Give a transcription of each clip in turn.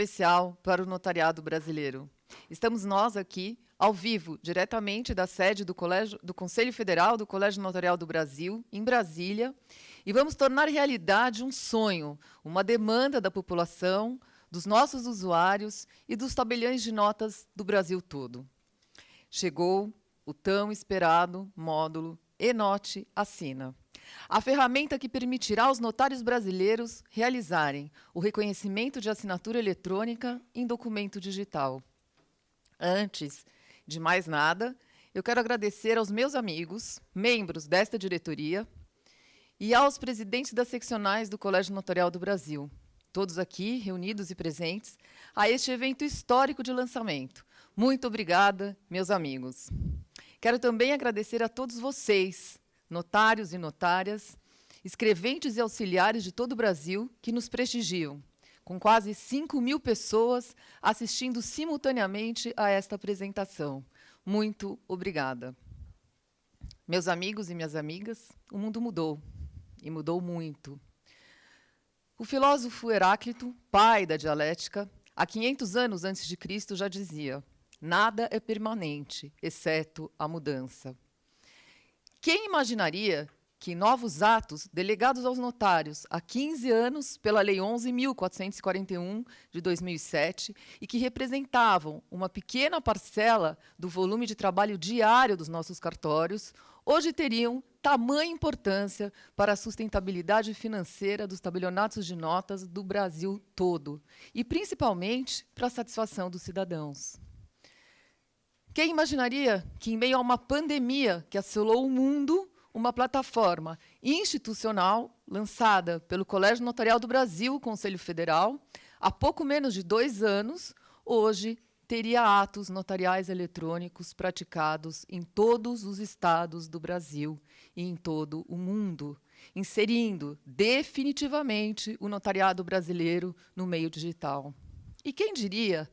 especial para o notariado brasileiro. Estamos nós aqui, ao vivo, diretamente da sede do Conselho Federal do Colégio Notarial do Brasil, em Brasília, e vamos tornar realidade um sonho, uma demanda da população, dos nossos usuários e dos tabeliões de notas do Brasil todo. Chegou o tão esperado módulo eNote Assina, a ferramenta que permitirá aos notários brasileiros realizarem o reconhecimento de assinatura eletrônica em documento digital. Antes de mais nada, eu quero agradecer aos meus amigos, membros desta diretoria, e aos presidentes das seccionais do Colégio Notarial do Brasil, todos aqui reunidos e presentes, a este evento histórico de lançamento. Muito obrigada, meus amigos. Quero também agradecer a todos vocês, notários e notárias, escreventes e auxiliares de todo o Brasil, que nos prestigiam, com quase 5.000 pessoas assistindo simultaneamente a esta apresentação. Muito obrigada. Meus amigos e minhas amigas, o mundo mudou, e mudou muito. O filósofo Heráclito, pai da dialética, há 500 anos antes de Cristo, já dizia: nada é permanente, exceto a mudança. Quem imaginaria que novos atos delegados aos notários há 15 anos pela Lei 11.441 de 2007 e que representavam uma pequena parcela do volume de trabalho diário dos nossos cartórios, hoje teriam tamanha importância para a sustentabilidade financeira dos tabelionatos de notas do Brasil todo, e principalmente para a satisfação dos cidadãos. Quem imaginaria que, em meio a uma pandemia que assolou o mundo, uma plataforma institucional lançada pelo Colégio Notarial do Brasil, Conselho Federal, há pouco menos de 2 anos, hoje teria atos notariais eletrônicos praticados em todos os estados do Brasil e em todo o mundo, inserindo definitivamente o notariado brasileiro no meio digital. E quem diria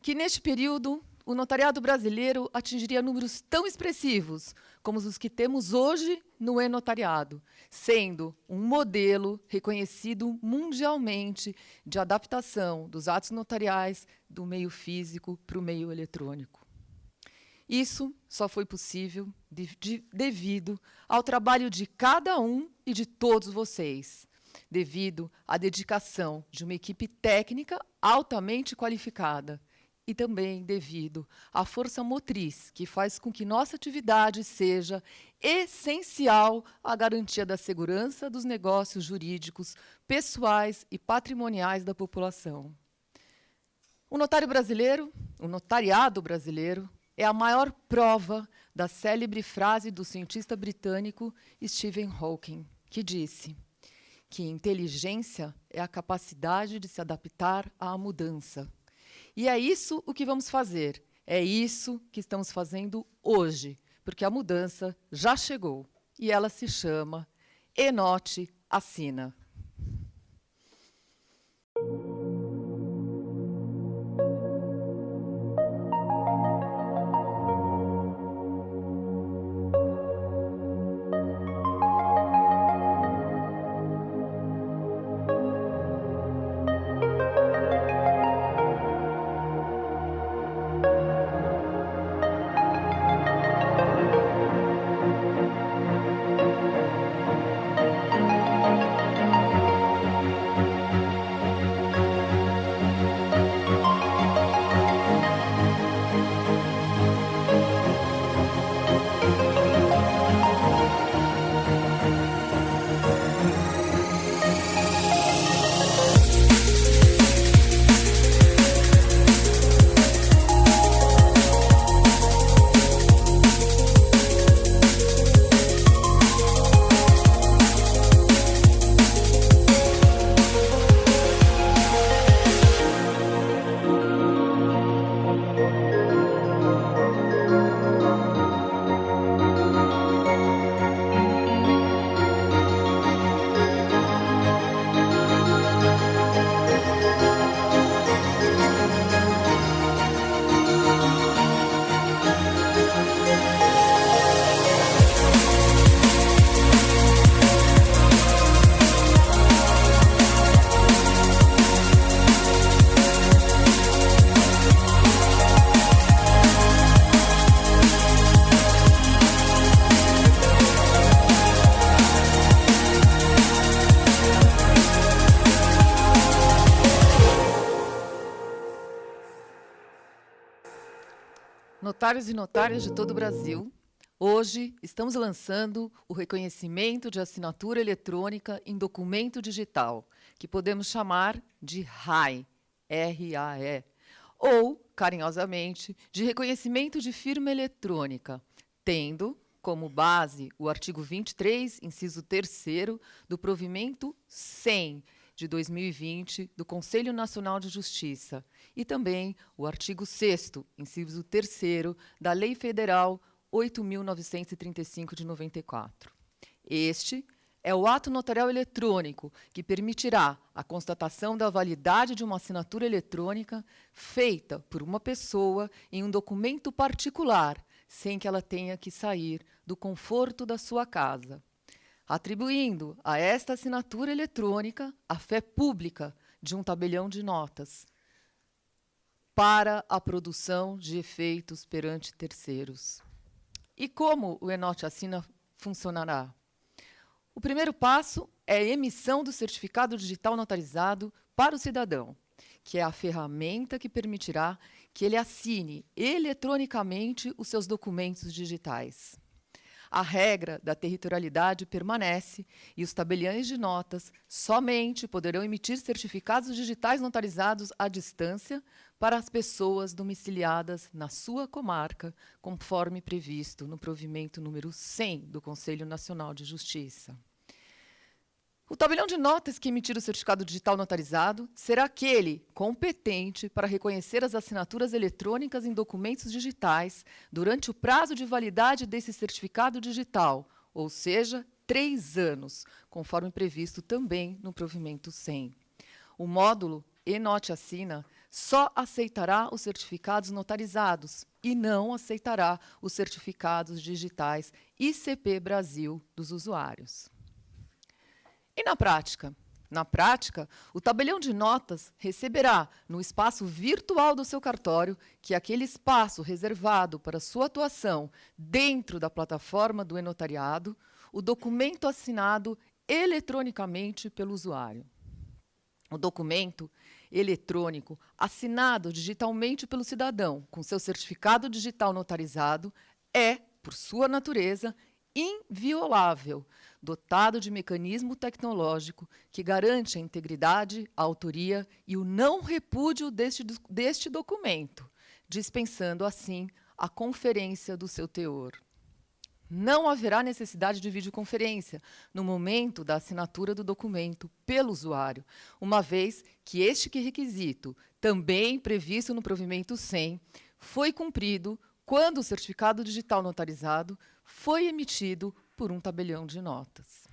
que, neste período, o notariado brasileiro atingiria números tão expressivos como os que temos hoje no e-notariado, sendo um modelo reconhecido mundialmente de adaptação dos atos notariais do meio físico para o meio eletrônico. Isso só foi possível devido ao trabalho de cada um e de todos vocês, devido à dedicação de uma equipe técnica altamente qualificada, e também devido à força motriz que faz com que nossa atividade seja essencial à garantia da segurança dos negócios jurídicos, pessoais e patrimoniais da população. O notariado brasileiro, é a maior prova da célebre frase do cientista britânico Stephen Hawking, que disse que inteligência é a capacidade de se adaptar à mudança. E é isso o que vamos fazer, é isso que estamos fazendo hoje, porque a mudança já chegou e ela se chama eNote Assina. Notários e notárias de todo o Brasil, hoje estamos lançando o reconhecimento de assinatura eletrônica em documento digital, que podemos chamar de RAE, R-A-E, ou, carinhosamente, de reconhecimento de firma eletrônica, tendo como base o artigo 23, inciso 3º, do provimento 100, de 2020, do Conselho Nacional de Justiça, e também o artigo 6º, inciso 3º, da Lei Federal 8.935, de 94. Este é o ato notarial eletrônico que permitirá a constatação da validade de uma assinatura eletrônica feita por uma pessoa em um documento particular, sem que ela tenha que sair do conforto da sua casa, atribuindo a esta assinatura eletrônica a fé pública de um tabelião de notas para a produção de efeitos perante terceiros. E como o Enote Assina funcionará? O primeiro passo é a emissão do certificado digital notarizado para o cidadão, que é a ferramenta que permitirá que ele assine eletronicamente os seus documentos digitais. A regra da territorialidade permanece e os tabeliães de notas somente poderão emitir certificados digitais notarizados à distância para as pessoas domiciliadas na sua comarca, conforme previsto no provimento número 100 do Conselho Nacional de Justiça. O tabelião de notas que emitir o certificado digital notarizado será aquele competente para reconhecer as assinaturas eletrônicas em documentos digitais durante o prazo de validade desse certificado digital, ou seja, 3 anos, conforme previsto também no provimento 100. O módulo Enote Assina só aceitará os certificados notarizados e não aceitará os certificados digitais ICP Brasil dos usuários. E na prática? Na prática, o tabelião de notas receberá no espaço virtual do seu cartório, que é aquele espaço reservado para sua atuação dentro da plataforma do e-notariado, o documento assinado eletronicamente pelo usuário. O documento eletrônico assinado digitalmente pelo cidadão com seu certificado digital notarizado é, por sua natureza, inviolável, dotado de mecanismo tecnológico que garante a integridade, a autoria e o não repúdio deste documento, dispensando, assim, a conferência do seu teor. Não haverá necessidade de videoconferência no momento da assinatura do documento pelo usuário, uma vez que este requisito, também previsto no provimento 100, foi cumprido quando o certificado digital notarizado foi emitido por um tabelião de notas.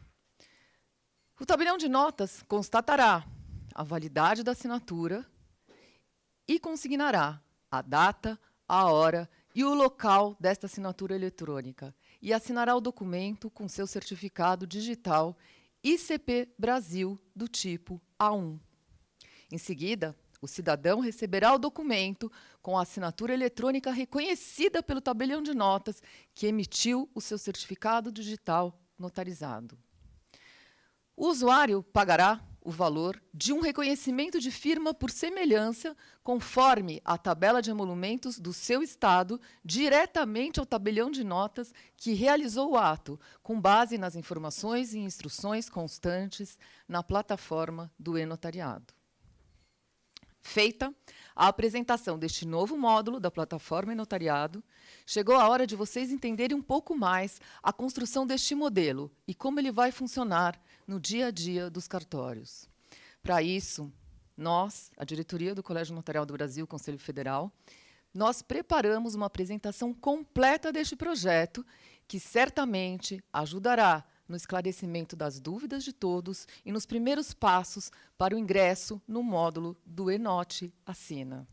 O tabelião de notas constatará a validade da assinatura e consignará a data, a hora e o local desta assinatura eletrônica e assinará o documento com seu certificado digital ICP Brasil do tipo A1. Em seguida, o cidadão receberá o documento com a assinatura eletrônica reconhecida pelo tabelião de notas que emitiu o seu certificado digital notarizado. O usuário pagará o valor de um reconhecimento de firma por semelhança, conforme a tabela de emolumentos do seu estado, diretamente ao tabelião de notas que realizou o ato, com base nas informações e instruções constantes na plataforma do e-notariado. Feita a apresentação deste novo módulo da plataforma e-notariado, chegou a hora de vocês entenderem um pouco mais a construção deste modelo e como ele vai funcionar no dia a dia dos cartórios. Para isso, nós, a diretoria do Colégio Notarial do Brasil, Conselho Federal, nós preparamos uma apresentação completa deste projeto, que certamente ajudará no esclarecimento das dúvidas de todos e nos primeiros passos para o ingresso no módulo do Enote Assina.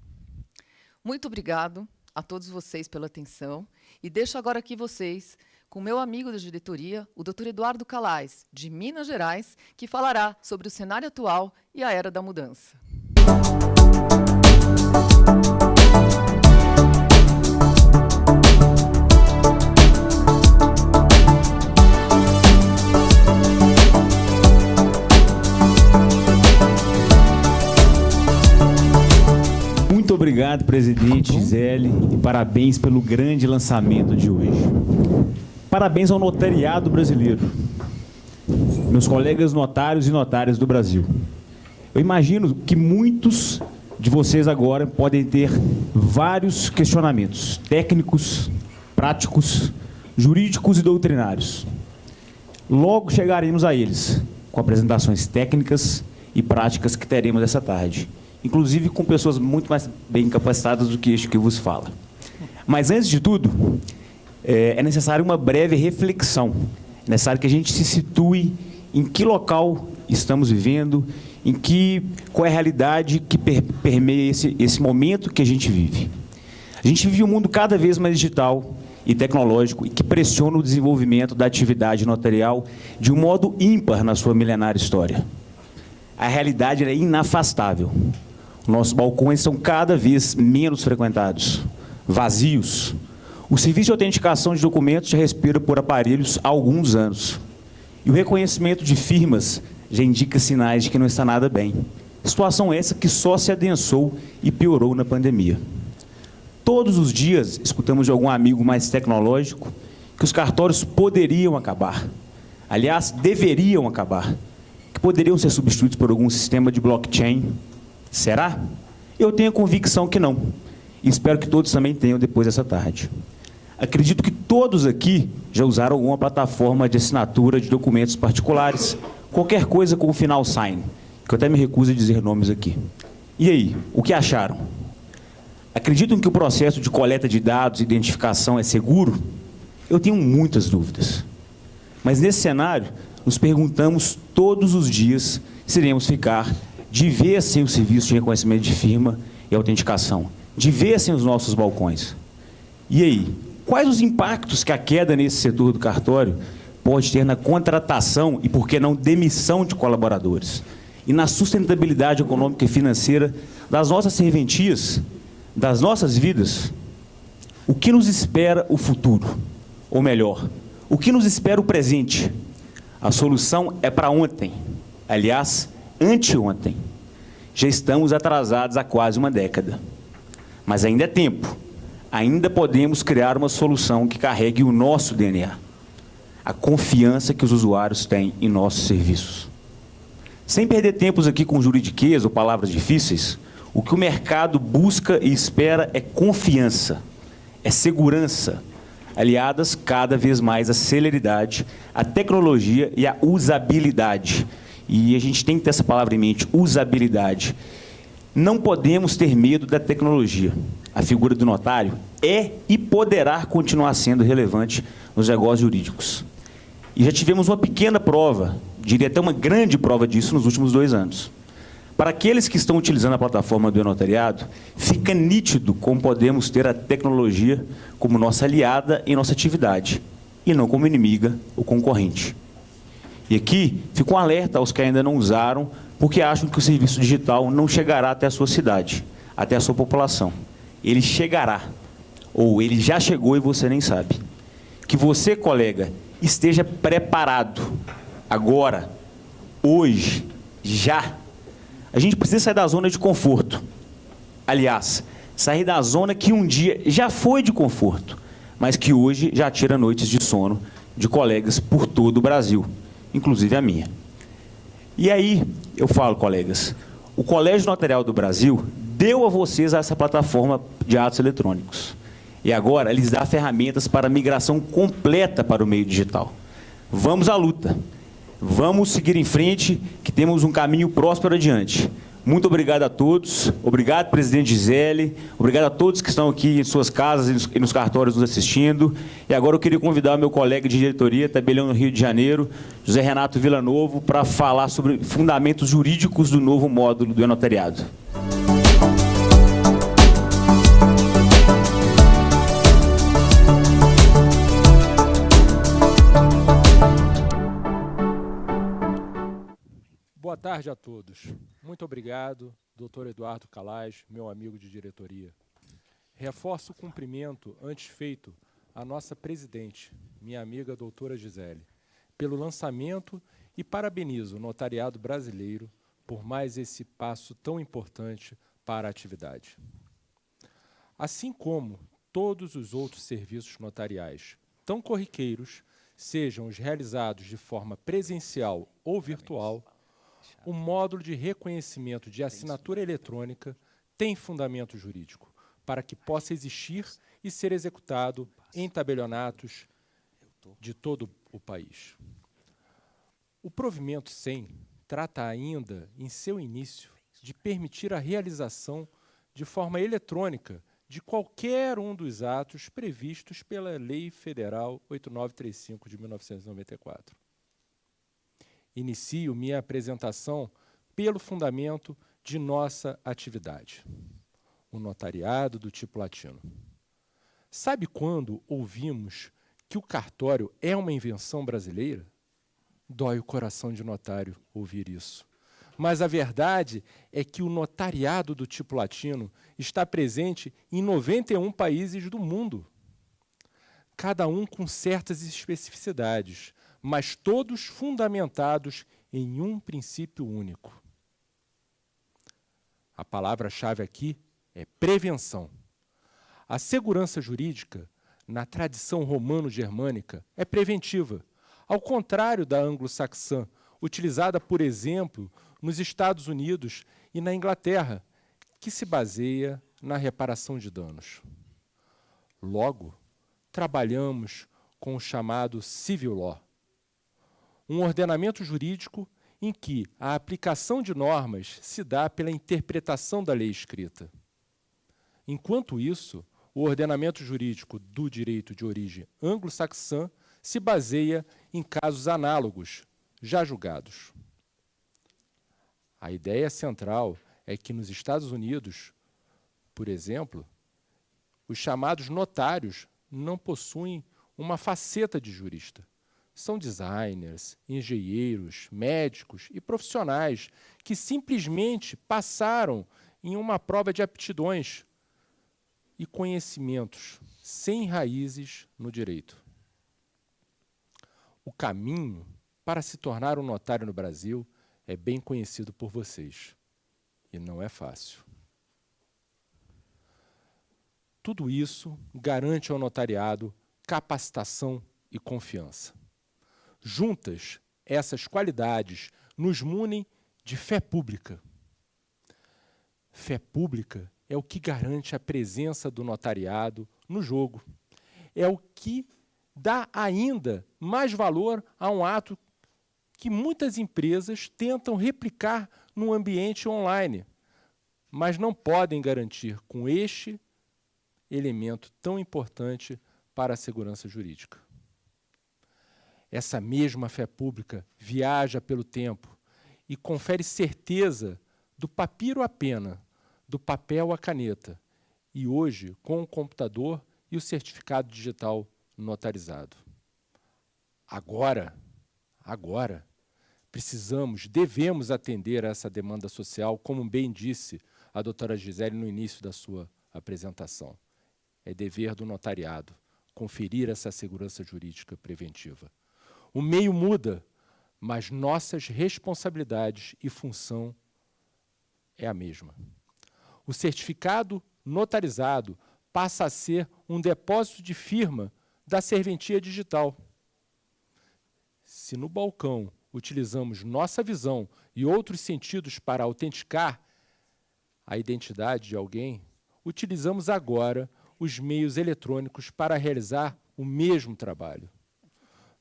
Muito obrigado a todos vocês pela atenção e deixo agora aqui vocês com meu amigo da diretoria, o Dr. Eduardo Calais, de Minas Gerais, que falará sobre o cenário atual e a era da mudança. Muito obrigado. obrigado, presidente Gisele, e parabéns pelo grande lançamento de hoje. Parabéns ao notariado brasileiro, meus colegas notários e notárias do Brasil. Eu imagino que muitos de vocês agora podem ter vários questionamentos técnicos, práticos, jurídicos e doutrinários. Logo chegaremos a eles, com apresentações técnicas e práticas que teremos essa tarde, inclusive com pessoas muito mais bem capacitadas do que este que vos fala. Mas, antes de tudo, é necessário uma breve reflexão. É necessário que a gente se situe em que local estamos vivendo, qual é a realidade que permeia esse momento que a gente vive. A gente vive um mundo cada vez mais digital e tecnológico e que pressiona o desenvolvimento da atividade notarial de um modo ímpar na sua milenária história. A realidade é inafastável. Nossos balcões são cada vez menos frequentados, vazios. O serviço de autenticação de documentos já respira por aparelhos há alguns anos. E o reconhecimento de firmas já indica sinais de que não está nada bem. Situação essa que só se adensou e piorou na pandemia. Todos os dias escutamos de algum amigo mais tecnológico que os cartórios poderiam acabar. Aliás, deveriam acabar. Que poderiam ser substituídos por algum sistema de blockchain. Será? Eu tenho a convicção que não. E espero que todos também tenham depois dessa tarde. Acredito que todos aqui já usaram alguma plataforma de assinatura de documentos particulares, qualquer coisa com o final sign, que eu até me recuso a dizer nomes aqui. E aí, o que acharam? Acreditam que o processo de coleta de dados e identificação é seguro? Eu tenho muitas dúvidas. Mas nesse cenário, nos perguntamos todos os dias se iremos ficar de vez sem o serviço de reconhecimento de firma e autenticação, de vez sem os nossos balcões. E aí, quais os impactos que a queda nesse setor do cartório pode ter na contratação e, por que não, demissão de colaboradores? E na sustentabilidade econômica e financeira das nossas serventias, das nossas vidas? O que nos espera o futuro? Ou melhor, o que nos espera o presente? A solução é para ontem. Aliás, anteontem. Já estamos atrasados há quase uma década. Mas ainda é tempo. Ainda podemos criar uma solução que carregue o nosso DNA. A confiança que os usuários têm em nossos serviços. Sem perder tempos aqui com juridiquês ou palavras difíceis, o que o mercado busca e espera é confiança, é segurança, aliadas cada vez mais à celeridade, à tecnologia e à usabilidade. E a gente tem que ter essa palavra em mente, usabilidade. Não podemos ter medo da tecnologia. A figura do notário é e poderá continuar sendo relevante nos negócios jurídicos. E já tivemos uma pequena prova, diria até uma grande prova disso nos últimos 2 anos. Para aqueles que estão utilizando a plataforma do e-notariado, fica nítido como podemos ter a tecnologia como nossa aliada em nossa atividade, e não como inimiga ou concorrente. E aqui fica um alerta aos que ainda não usaram, porque acham que o serviço digital não chegará até a sua cidade, até a sua população. Ele chegará, ou ele já chegou e você nem sabe. Que você, colega, esteja preparado, agora, hoje, já. A gente precisa sair da zona de conforto. Aliás, sair da zona que um dia já foi de conforto, mas que hoje já tira noites de sono de colegas por todo o Brasil, inclusive a minha. E aí, eu falo, colegas, o Colégio Notarial do Brasil deu a vocês essa plataforma de atos eletrônicos. E agora, lhes dá ferramentas para a migração completa para o meio digital. Vamos à luta. Vamos seguir em frente, que temos um caminho próspero adiante. Muito obrigado a todos. Obrigado, presidente Gisele. Obrigado a todos que estão aqui em suas casas e nos cartórios nos assistindo. E agora eu queria convidar o meu colega de diretoria, tabelião no Rio de Janeiro, José Renato Vilanovo, para falar sobre fundamentos jurídicos do novo módulo do e-notariado. Boa tarde a todos. Muito obrigado, Dr. Eduardo Calage, meu amigo de diretoria. Reforço o cumprimento antes feito à nossa presidente, minha amiga doutora Gisele, pelo lançamento e parabenizo o notariado brasileiro por mais esse passo tão importante para a atividade. assim como todos os outros serviços notariais, tão corriqueiros, sejam os realizados de forma presencial ou virtual, o módulo de reconhecimento de assinatura eletrônica tem fundamento jurídico para que possa existir e ser executado em tabelionatos de todo o país. O provimento 100 trata ainda, em seu início, de permitir a realização de forma eletrônica de qualquer um dos atos previstos pela Lei Federal 8935 de 1994. Inicio minha apresentação pelo fundamento de nossa atividade, o notariado do tipo latino. Sabe quando ouvimos que o cartório é uma invenção brasileira? Dói o coração de notário ouvir isso. Mas a verdade é que o notariado do tipo latino está presente em 91 países do mundo. Cada um com certas especificidades, mas todos fundamentados em um princípio único. A palavra-chave aqui é prevenção. A segurança jurídica, na tradição romano-germânica, é preventiva, ao contrário da anglo-saxã, utilizada, por exemplo, nos Estados Unidos e na Inglaterra, que se baseia na reparação de danos. Logo, trabalhamos com o chamado civil law, um ordenamento jurídico em que a aplicação de normas se dá pela interpretação da lei escrita. Enquanto isso, o ordenamento jurídico do direito de origem anglo-saxã se baseia em casos análogos, já julgados. A ideia central é que nos Estados Unidos, por exemplo, os chamados notários não possuem uma faceta de jurista. São designers, engenheiros, médicos e profissionais que simplesmente passaram em uma prova de aptidões e conhecimentos sem raízes no direito. O caminho para se tornar um notário no Brasil é bem conhecido por vocês, e não é fácil. Tudo isso garante ao notariado capacitação e confiança. Juntas, essas qualidades nos munem de fé pública. Fé pública é o que garante a presença do notariado no jogo. É o que dá ainda mais valor a um ato que muitas empresas tentam replicar no ambiente online, mas não podem garantir com este elemento tão importante para a segurança jurídica. Essa mesma fé pública viaja pelo tempo e confere certeza do papiro à pena, do papel à caneta, e hoje com o computador e o certificado digital notarizado. Agora, devemos atender a essa demanda social, como bem disse a doutora Gisele no início da sua apresentação. É dever do notariado conferir essa segurança jurídica preventiva. O meio muda, mas nossas responsabilidades e função é a mesma. O certificado notarizado passa a ser um depósito de firma da serventia digital. Se no balcão utilizamos nossa visão e outros sentidos para autenticar a identidade de alguém, utilizamos agora os meios eletrônicos para realizar o mesmo trabalho.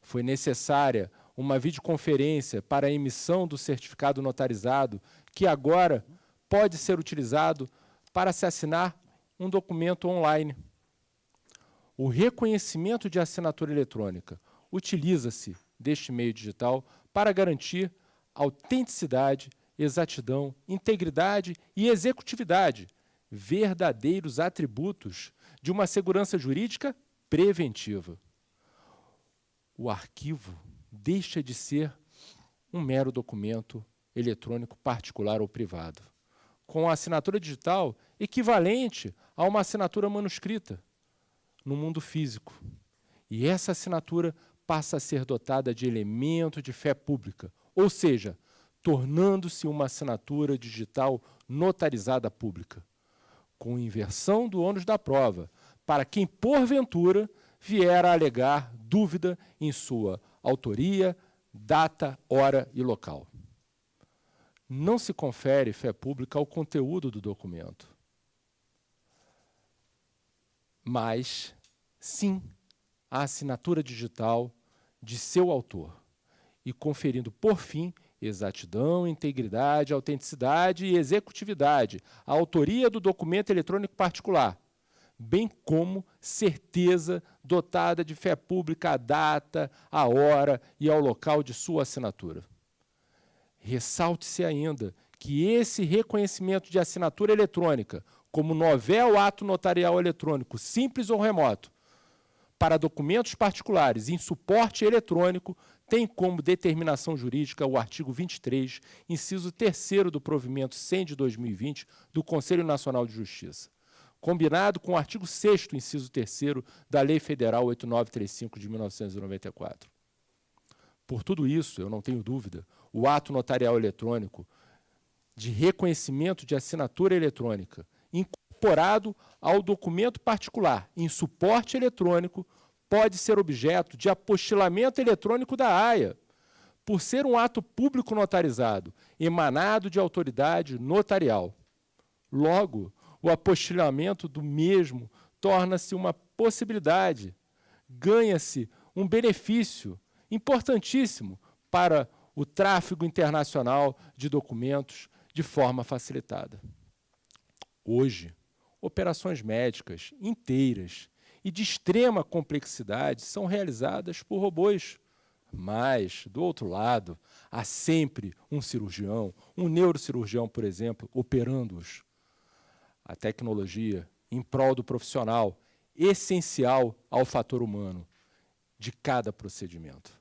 Foi necessária uma videoconferência para a emissão do certificado notarizado, que agora pode ser utilizado para se assinar um documento online. O reconhecimento de assinatura eletrônica utiliza-se deste meio digital para garantir autenticidade, exatidão, integridade e executividade, verdadeiros atributos de uma segurança jurídica preventiva. O arquivo deixa de ser um mero documento eletrônico particular ou privado, com a assinatura digital equivalente a uma assinatura manuscrita no mundo físico. E essa assinatura passa a ser dotada de elemento de fé pública, ou seja, tornando-se uma assinatura digital notarizada pública, com inversão do ônus da prova, para quem, porventura, vier a alegar dúvida em sua autoria, data, hora e local. Não se confere fé pública ao conteúdo do documento, mas, sim, à assinatura digital de seu autor, e conferindo, por fim, exatidão, integridade, autenticidade e executividade à autoria do documento eletrônico particular, bem como certeza dotada de fé pública à data, à hora e ao local de sua assinatura. Ressalte-se ainda que esse reconhecimento de assinatura eletrônica, como novel ato notarial eletrônico, simples ou remoto, para documentos particulares em suporte eletrônico, tem como determinação jurídica o artigo 23, inciso 3º do provimento 100 de 2020 do Conselho Nacional de Justiça, combinado com o artigo 6º, inciso 3º da Lei Federal 8935 de 1994. Por tudo isso, eu não tenho dúvida, o ato notarial eletrônico de reconhecimento de assinatura eletrônica, incorporado ao documento particular em suporte eletrônico, pode ser objeto de apostilamento eletrônico da AIA, por ser um ato público notarizado, emanado de autoridade notarial. Logo, o apostilamento do mesmo torna-se uma possibilidade, ganha-se um benefício importantíssimo para o tráfego internacional de documentos de forma facilitada. Hoje, operações médicas inteiras e de extrema complexidade são realizadas por robôs. Mas, do outro lado, há sempre um cirurgião, um neurocirurgião, por exemplo, operando-os. A tecnologia em prol do profissional, essencial ao fator humano de cada procedimento.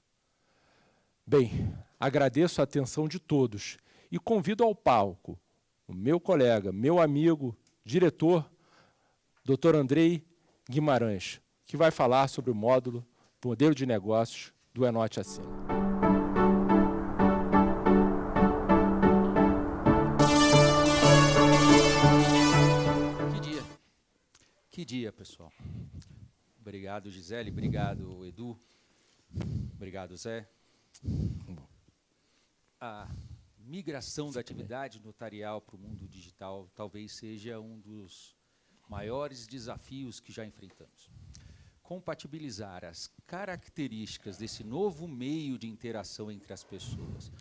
Bem, agradeço a atenção de todos e convido ao palco o meu colega, meu amigo, diretor, Dr. Andrei Guimarães, que vai falar sobre o modelo de negócios do Enote Assina. Que dia, pessoal. Obrigado, Gisele, obrigado, Edu, obrigado, Zé. A migração da atividade notarial para o mundo digital talvez seja um dos maiores desafios que já enfrentamos. Compatibilizar as características desse novo meio de interação entre as pessoas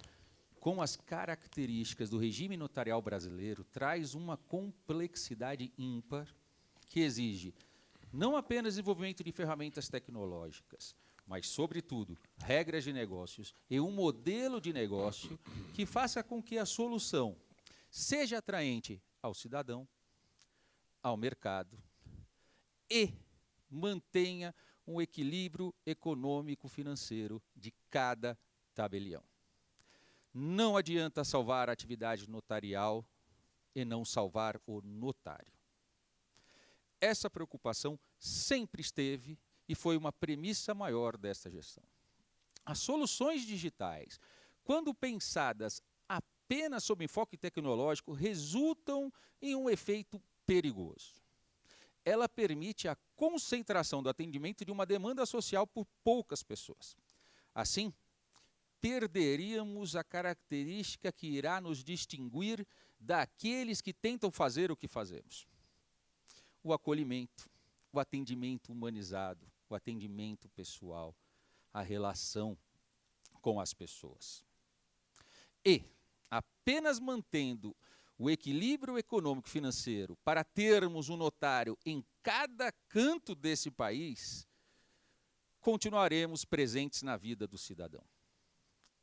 com as características do regime notarial brasileiro traz uma complexidade ímpar que exige não apenas desenvolvimento de ferramentas tecnológicas, mas, sobretudo, regras de negócios e um modelo de negócio que faça com que a solução seja atraente ao cidadão, ao mercado e mantenha um equilíbrio econômico-financeiro de cada tabelião. Não adianta salvar a atividade notarial e não salvar o notário. Essa preocupação sempre esteve e foi uma premissa maior desta gestão. As soluções digitais, quando pensadas apenas sob enfoque tecnológico, resultam em um efeito perigoso. Ela permite a concentração do atendimento de uma demanda social por poucas pessoas. Assim, perderíamos a característica que irá nos distinguir daqueles que tentam fazer o que fazemos. O acolhimento, o atendimento humanizado, o atendimento pessoal, a relação com as pessoas. E, apenas mantendo o equilíbrio econômico-financeiro para termos um notário em cada canto desse país, continuaremos presentes na vida do cidadão.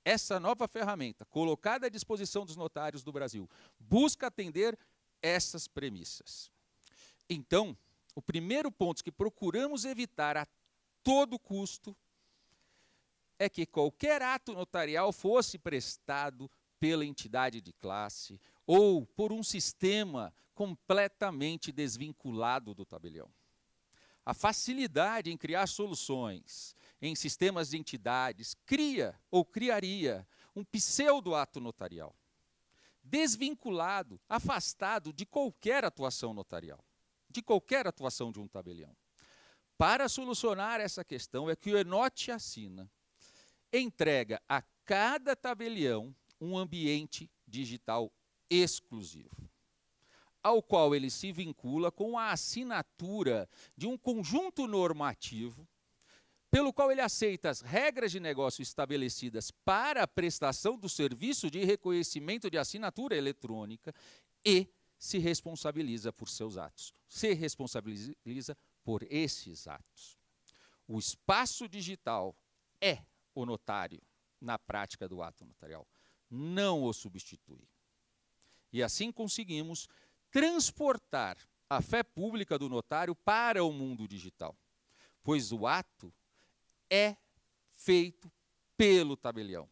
Essa nova ferramenta, colocada à disposição dos notários do Brasil, busca atender essas premissas. Então, o primeiro ponto que procuramos evitar a todo custo é que qualquer ato notarial fosse prestado pela entidade de classe ou por um sistema completamente desvinculado do tabelião. A facilidade em criar soluções em sistemas de entidades cria ou criaria um pseudo-ato notarial. desvinculado, afastado de qualquer atuação notarial, de qualquer atuação de um tabelião. Para solucionar essa questão é que o Enote Assina entrega a cada tabelião um ambiente digital exclusivo, ao qual ele se vincula com a assinatura de um conjunto normativo, pelo qual ele aceita as regras de negócio estabelecidas para a prestação do serviço de reconhecimento de assinatura eletrônica e se responsabiliza por seus atos, se responsabiliza por esses atos. O espaço digital é o notário na prática do ato notarial, não o substitui. E assim conseguimos transportar a fé pública do notário para o mundo digital, pois o ato é feito pelo tabelião,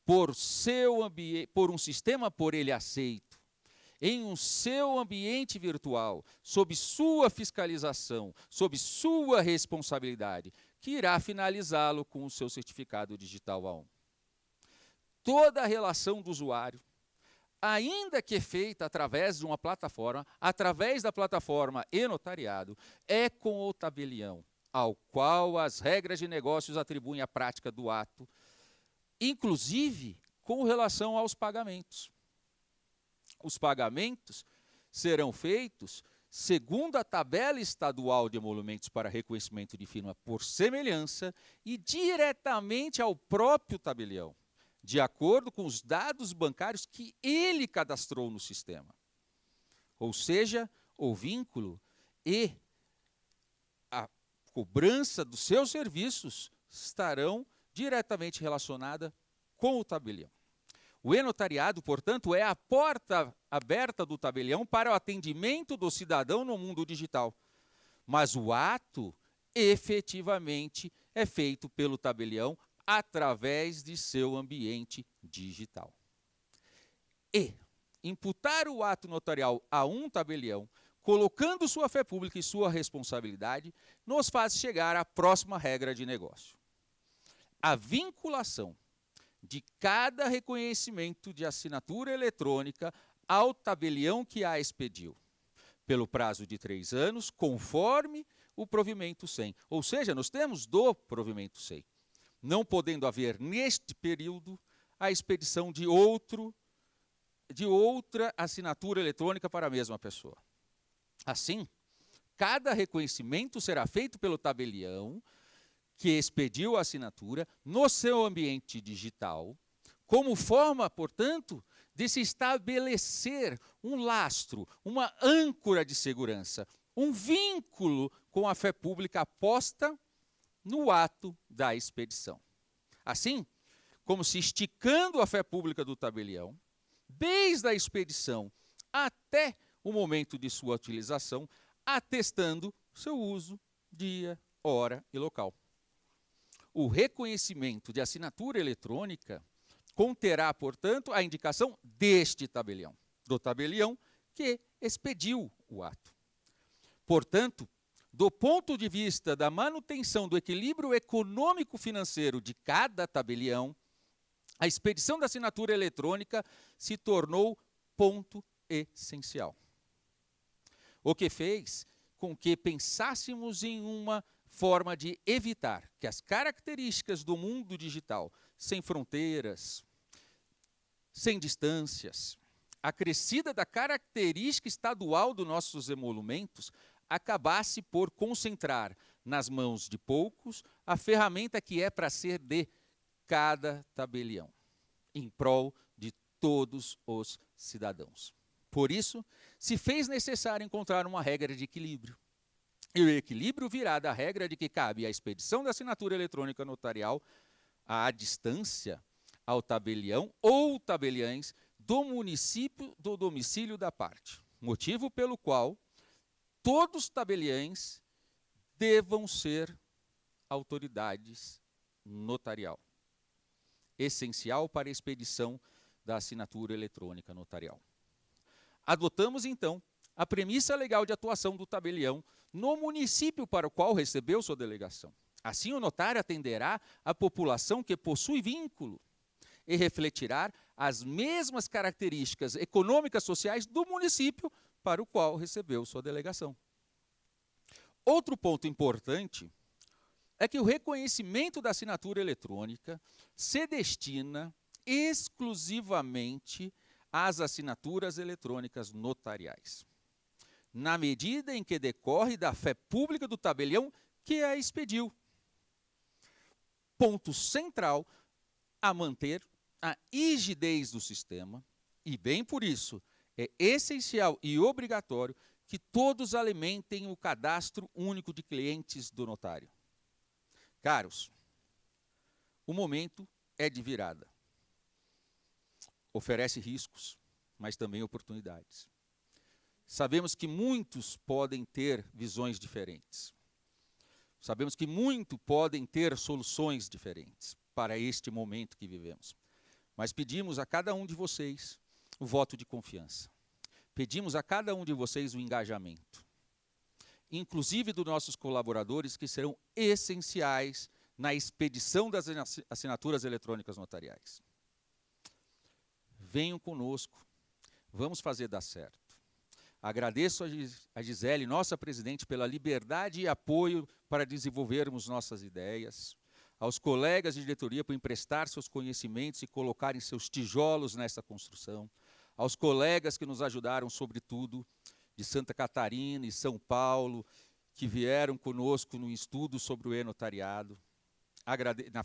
por um sistema por ele aceito, em um seu ambiente virtual, sob sua fiscalização, sob sua responsabilidade, que irá finalizá-lo com o seu certificado digital A1. Toda a relação do usuário, ainda que feita através de uma plataforma, através da plataforma e-notariado, é com o tabelião, ao qual as regras de negócios atribuem a prática do ato, inclusive com relação aos pagamentos. Os pagamentos serão feitos segundo a tabela estadual de emolumentos para reconhecimento de firma por semelhança e diretamente ao próprio tabelião, de acordo com os dados bancários que ele cadastrou no sistema. Ou seja, o vínculo e a cobrança dos seus serviços estarão diretamente relacionadas com o tabelião. O e-notariado, portanto, é a porta aberta do tabelião para o atendimento do cidadão no mundo digital. Mas o ato, efetivamente, é feito pelo tabelião através de seu ambiente digital. E imputar o ato notarial a um tabelião, colocando sua fé pública e sua responsabilidade, nos faz chegar à próxima regra de negócio. A vinculação de cada reconhecimento de assinatura eletrônica ao tabelião que a expediu, pelo prazo de 3 anos, conforme o provimento 100. Ou seja, nós temos do provimento 100. Não podendo haver, neste período, a expedição de outra assinatura eletrônica para a mesma pessoa. Assim, cada reconhecimento será feito pelo tabelião que expediu a assinatura no seu ambiente digital, como forma, portanto, de se estabelecer um lastro, uma âncora de segurança, um vínculo com a fé pública posta no ato da expedição. Assim, como se esticando a fé pública do tabelião, desde a expedição até o momento de sua utilização, atestando seu uso, dia, hora e local. O reconhecimento de assinatura eletrônica conterá, portanto, a indicação deste tabelião, do tabelião que expediu o ato. Portanto, do ponto de vista da manutenção do equilíbrio econômico-financeiro de cada tabelião, a expedição da assinatura eletrônica se tornou ponto essencial. O que fez com que pensássemos em uma forma de evitar que as características do mundo digital, sem fronteiras, sem distâncias, a crescida da característica estadual dos nossos emolumentos, acabasse por concentrar nas mãos de poucos a ferramenta que é para ser de cada tabelião, em prol de todos os cidadãos. Por isso, se fez necessário encontrar uma regra de equilíbrio. E o equilíbrio virá da regra de que cabe a expedição da assinatura eletrônica notarial à distância ao tabelião ou tabeliães do município do domicílio da parte, motivo pelo qual todos os tabeliães devam ser autoridades notarial, essencial para a expedição da assinatura eletrônica notarial. Adotamos, então, a premissa legal de atuação do tabelião no município para o qual recebeu sua delegação. Assim, o notário atenderá a população que possui vínculo e refletirá as mesmas características econômicas sociais do município para o qual recebeu sua delegação. Outro ponto importante é que o reconhecimento da assinatura eletrônica se destina exclusivamente às assinaturas eletrônicas notariais, na medida em que decorre da fé pública do tabelião que a expediu. Ponto central a manter a rigidez do sistema, e bem por isso é essencial e obrigatório que todos alimentem o cadastro único de clientes do notário. Caros, o momento é de virada. Oferece riscos, mas também oportunidades. Sabemos que muitos podem ter visões diferentes. Sabemos que muitos podem ter soluções diferentes para este momento que vivemos. Mas pedimos a cada um de vocês o voto de confiança. Pedimos a cada um de vocês o engajamento, inclusive dos nossos colaboradores, que serão essenciais na expedição das assinaturas eletrônicas notariais. Venham conosco, vamos fazer dar certo. Agradeço a Gisele, nossa presidente, pela liberdade e apoio para desenvolvermos nossas ideias, aos colegas de diretoria por emprestar seus conhecimentos e colocarem seus tijolos nessa construção, aos colegas que nos ajudaram, sobretudo, de Santa Catarina e São Paulo, que vieram conosco no estudo sobre o e-notariado, na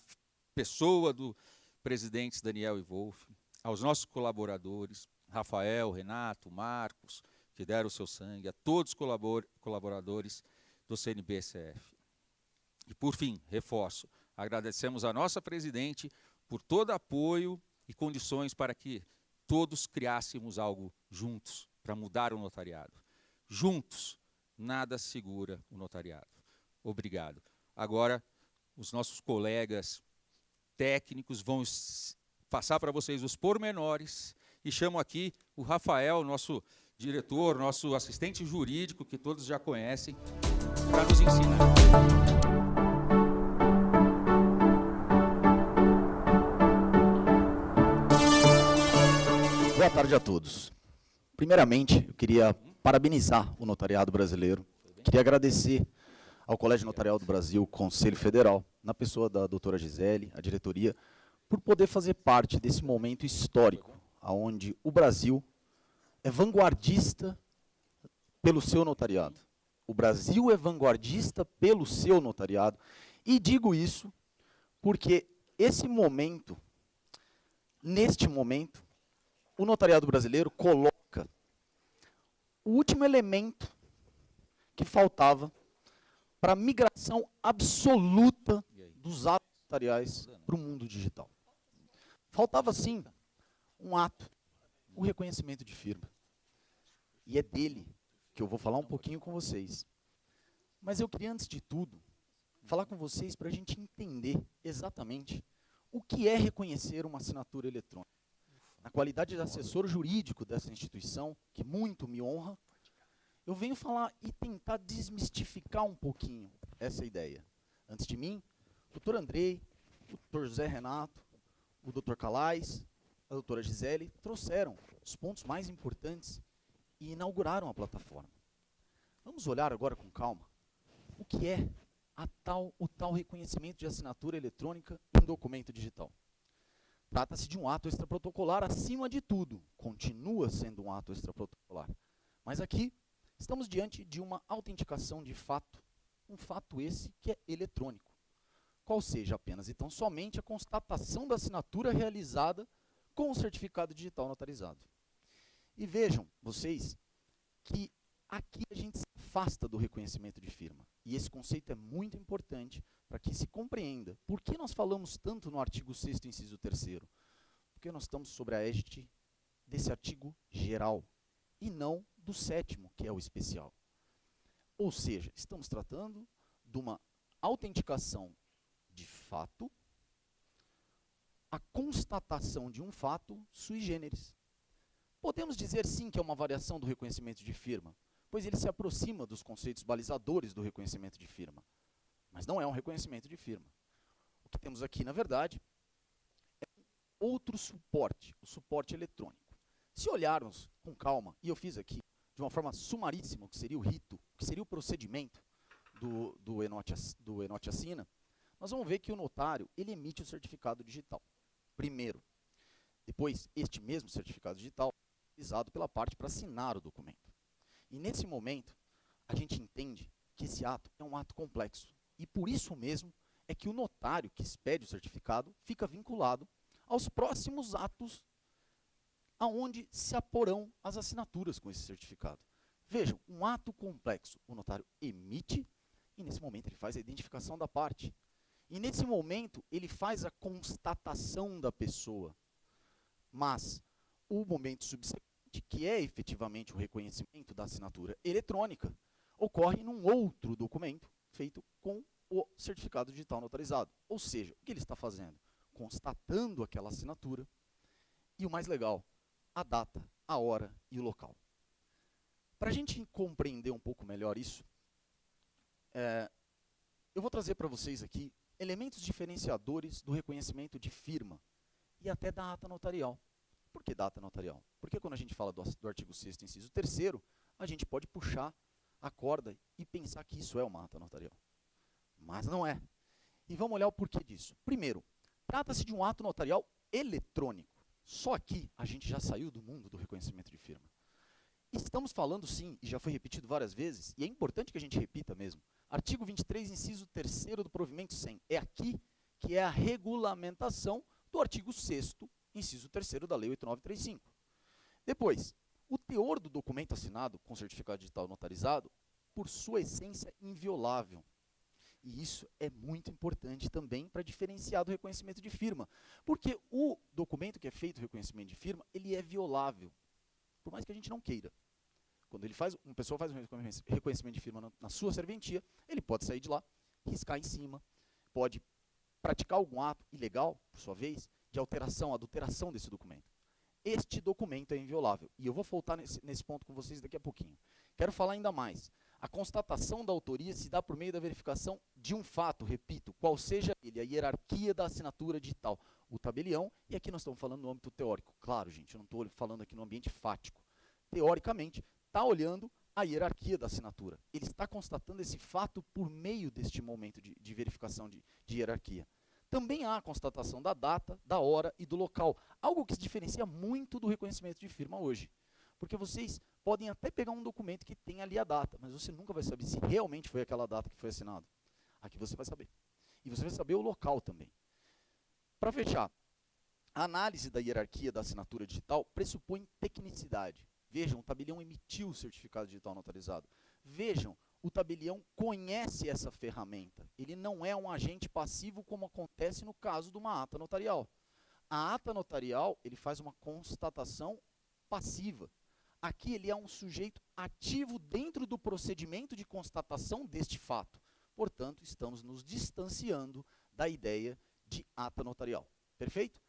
pessoa do presidente Daniel e Wolf, aos nossos colaboradores, Rafael, Renato, Marcos, que deram o seu sangue, a todos os colaboradores do CNBSF. E, por fim, reforço, agradecemos a nossa presidente por todo apoio e condições para que todos criássemos algo juntos, para mudar o notariado. Juntos, nada segura o notariado. Obrigado. Agora, os nossos colegas técnicos vão passar para vocês os pormenores, e chamo aqui o Rafael, nosso diretor, nosso assistente jurídico, que todos já conhecem, para nos ensinar. Boa tarde a todos. Primeiramente, eu queria parabenizar o notariado brasileiro, queria agradecer ao Colégio Notarial do Brasil, Conselho Federal, na pessoa da doutora Gisele, a diretoria, por poder fazer parte desse momento histórico, onde o Brasil é vanguardista pelo seu notariado. O Brasil é vanguardista pelo seu notariado. E digo isso porque esse momento, neste momento, o notariado brasileiro coloca o último elemento que faltava para a migração absoluta dos atos notariais para o mundo digital. Faltava, sim, um ato, o reconhecimento de firma. E é dele que eu vou falar um pouquinho com vocês. Mas eu queria, antes de tudo, falar com vocês para a gente entender exatamente o que é reconhecer uma assinatura eletrônica. Na qualidade de assessor jurídico dessa instituição, que muito me honra, eu venho falar e tentar desmistificar um pouquinho essa ideia. Antes de mim, o Dr. Andrei, o Dr. José Renato, o Dr. Calais, a doutora Gisele, trouxeram os pontos mais importantes e inauguraram a plataforma. Vamos olhar agora com calma o que é o tal reconhecimento de assinatura eletrônica em documento digital. Trata-se de um ato extraprotocolar acima de tudo, continua sendo um ato extraprotocolar. Mas aqui estamos diante de uma autenticação de fato, um fato esse que é eletrônico, qual seja apenas e tão somente a constatação da assinatura realizada com o certificado digital notarizado. E vejam, vocês, que aqui a gente se afasta do reconhecimento de firma. E esse conceito é muito importante para que se compreenda por que nós falamos tanto no artigo 6º, inciso 3º. Porque nós estamos sobre a égide desse artigo geral e não do 7º, que é o especial. Ou seja, estamos tratando de uma autenticação de fato, a constatação de um fato sui generis. Podemos dizer sim que é uma variação do reconhecimento de firma, pois ele se aproxima dos conceitos balizadores do reconhecimento de firma, mas não é um reconhecimento de firma. O que temos aqui, na verdade, é um outro suporte, o suporte eletrônico. Se olharmos com calma, e eu fiz aqui de uma forma sumaríssima, o que seria o rito, o que seria o procedimento do Enote Assina, nós vamos ver que o notário ele emite o certificado digital. Primeiro. Depois, este mesmo certificado digital é utilizado pela parte para assinar o documento. E nesse momento, a gente entende que esse ato é um ato complexo. E por isso mesmo é que o notário que expede o certificado fica vinculado aos próximos atos aonde se aporão as assinaturas com esse certificado. Vejam, um ato complexo, o notário emite e nesse momento ele faz a identificação da parte. E nesse momento ele faz a constatação da pessoa. Mas o momento subsequente, que é efetivamente o reconhecimento da assinatura eletrônica, ocorre num outro documento feito com o certificado digital notarizado. Ou seja, o que ele está fazendo? Constatando aquela assinatura e o mais legal, a data, a hora e o local. Para a gente compreender um pouco melhor isso, eu vou trazer para vocês aqui elementos diferenciadores do reconhecimento de firma e até da ata notarial. Por que da ata notarial? Porque quando a gente fala do artigo 6º, inciso 3º, a gente pode puxar a corda e pensar que isso é uma ata notarial. Mas não é. E vamos olhar o porquê disso. Primeiro, trata-se de um ato notarial eletrônico. Só aqui a gente já saiu do mundo do reconhecimento de firma. Estamos falando sim, e já foi repetido várias vezes, e é importante que a gente repita mesmo. Artigo 23, inciso 3º do provimento 100. É aqui que é a regulamentação do artigo 6º, inciso 3º da Lei 8935. Depois, o teor do documento assinado com certificado digital notarizado, por sua essência, inviolável. E isso é muito importante também para diferenciar do reconhecimento de firma. Porque o documento que é feito reconhecimento de firma, ele é violável, por mais que a gente não queira. Quando uma pessoa faz um reconhecimento de firma na sua serventia, ele pode sair de lá, riscar em cima, pode praticar algum ato ilegal, por sua vez, de alteração, adulteração desse documento. Este documento é inviolável. E eu vou voltar nesse ponto com vocês daqui a pouquinho. Quero falar ainda mais. A constatação da autoria se dá por meio da verificação de um fato, repito, qual seja ele, a hierarquia da assinatura digital, o tabelião, e aqui nós estamos falando no âmbito teórico. Claro, gente, eu não estou falando aqui no ambiente fático. Teoricamente, está olhando a hierarquia da assinatura. Ele está constatando esse fato por meio deste momento de verificação de hierarquia. Também há a constatação da data, da hora e do local, algo que se diferencia muito do reconhecimento de firma hoje. Porque vocês podem até pegar um documento que tem ali a data, mas você nunca vai saber se realmente foi aquela data que foi assinado. Aqui você vai saber. E você vai saber o local também. Para fechar, a análise da hierarquia da assinatura digital pressupõe tecnicidade. Vejam, o tabelião emitiu o certificado digital notarizado. Vejam, o tabelião conhece essa ferramenta. Ele não é um agente passivo como acontece no caso de uma ata notarial. A ata notarial, ele faz uma constatação passiva. Aqui ele é um sujeito ativo dentro do procedimento de constatação deste fato. Portanto, estamos nos distanciando da ideia de ata notarial. Perfeito?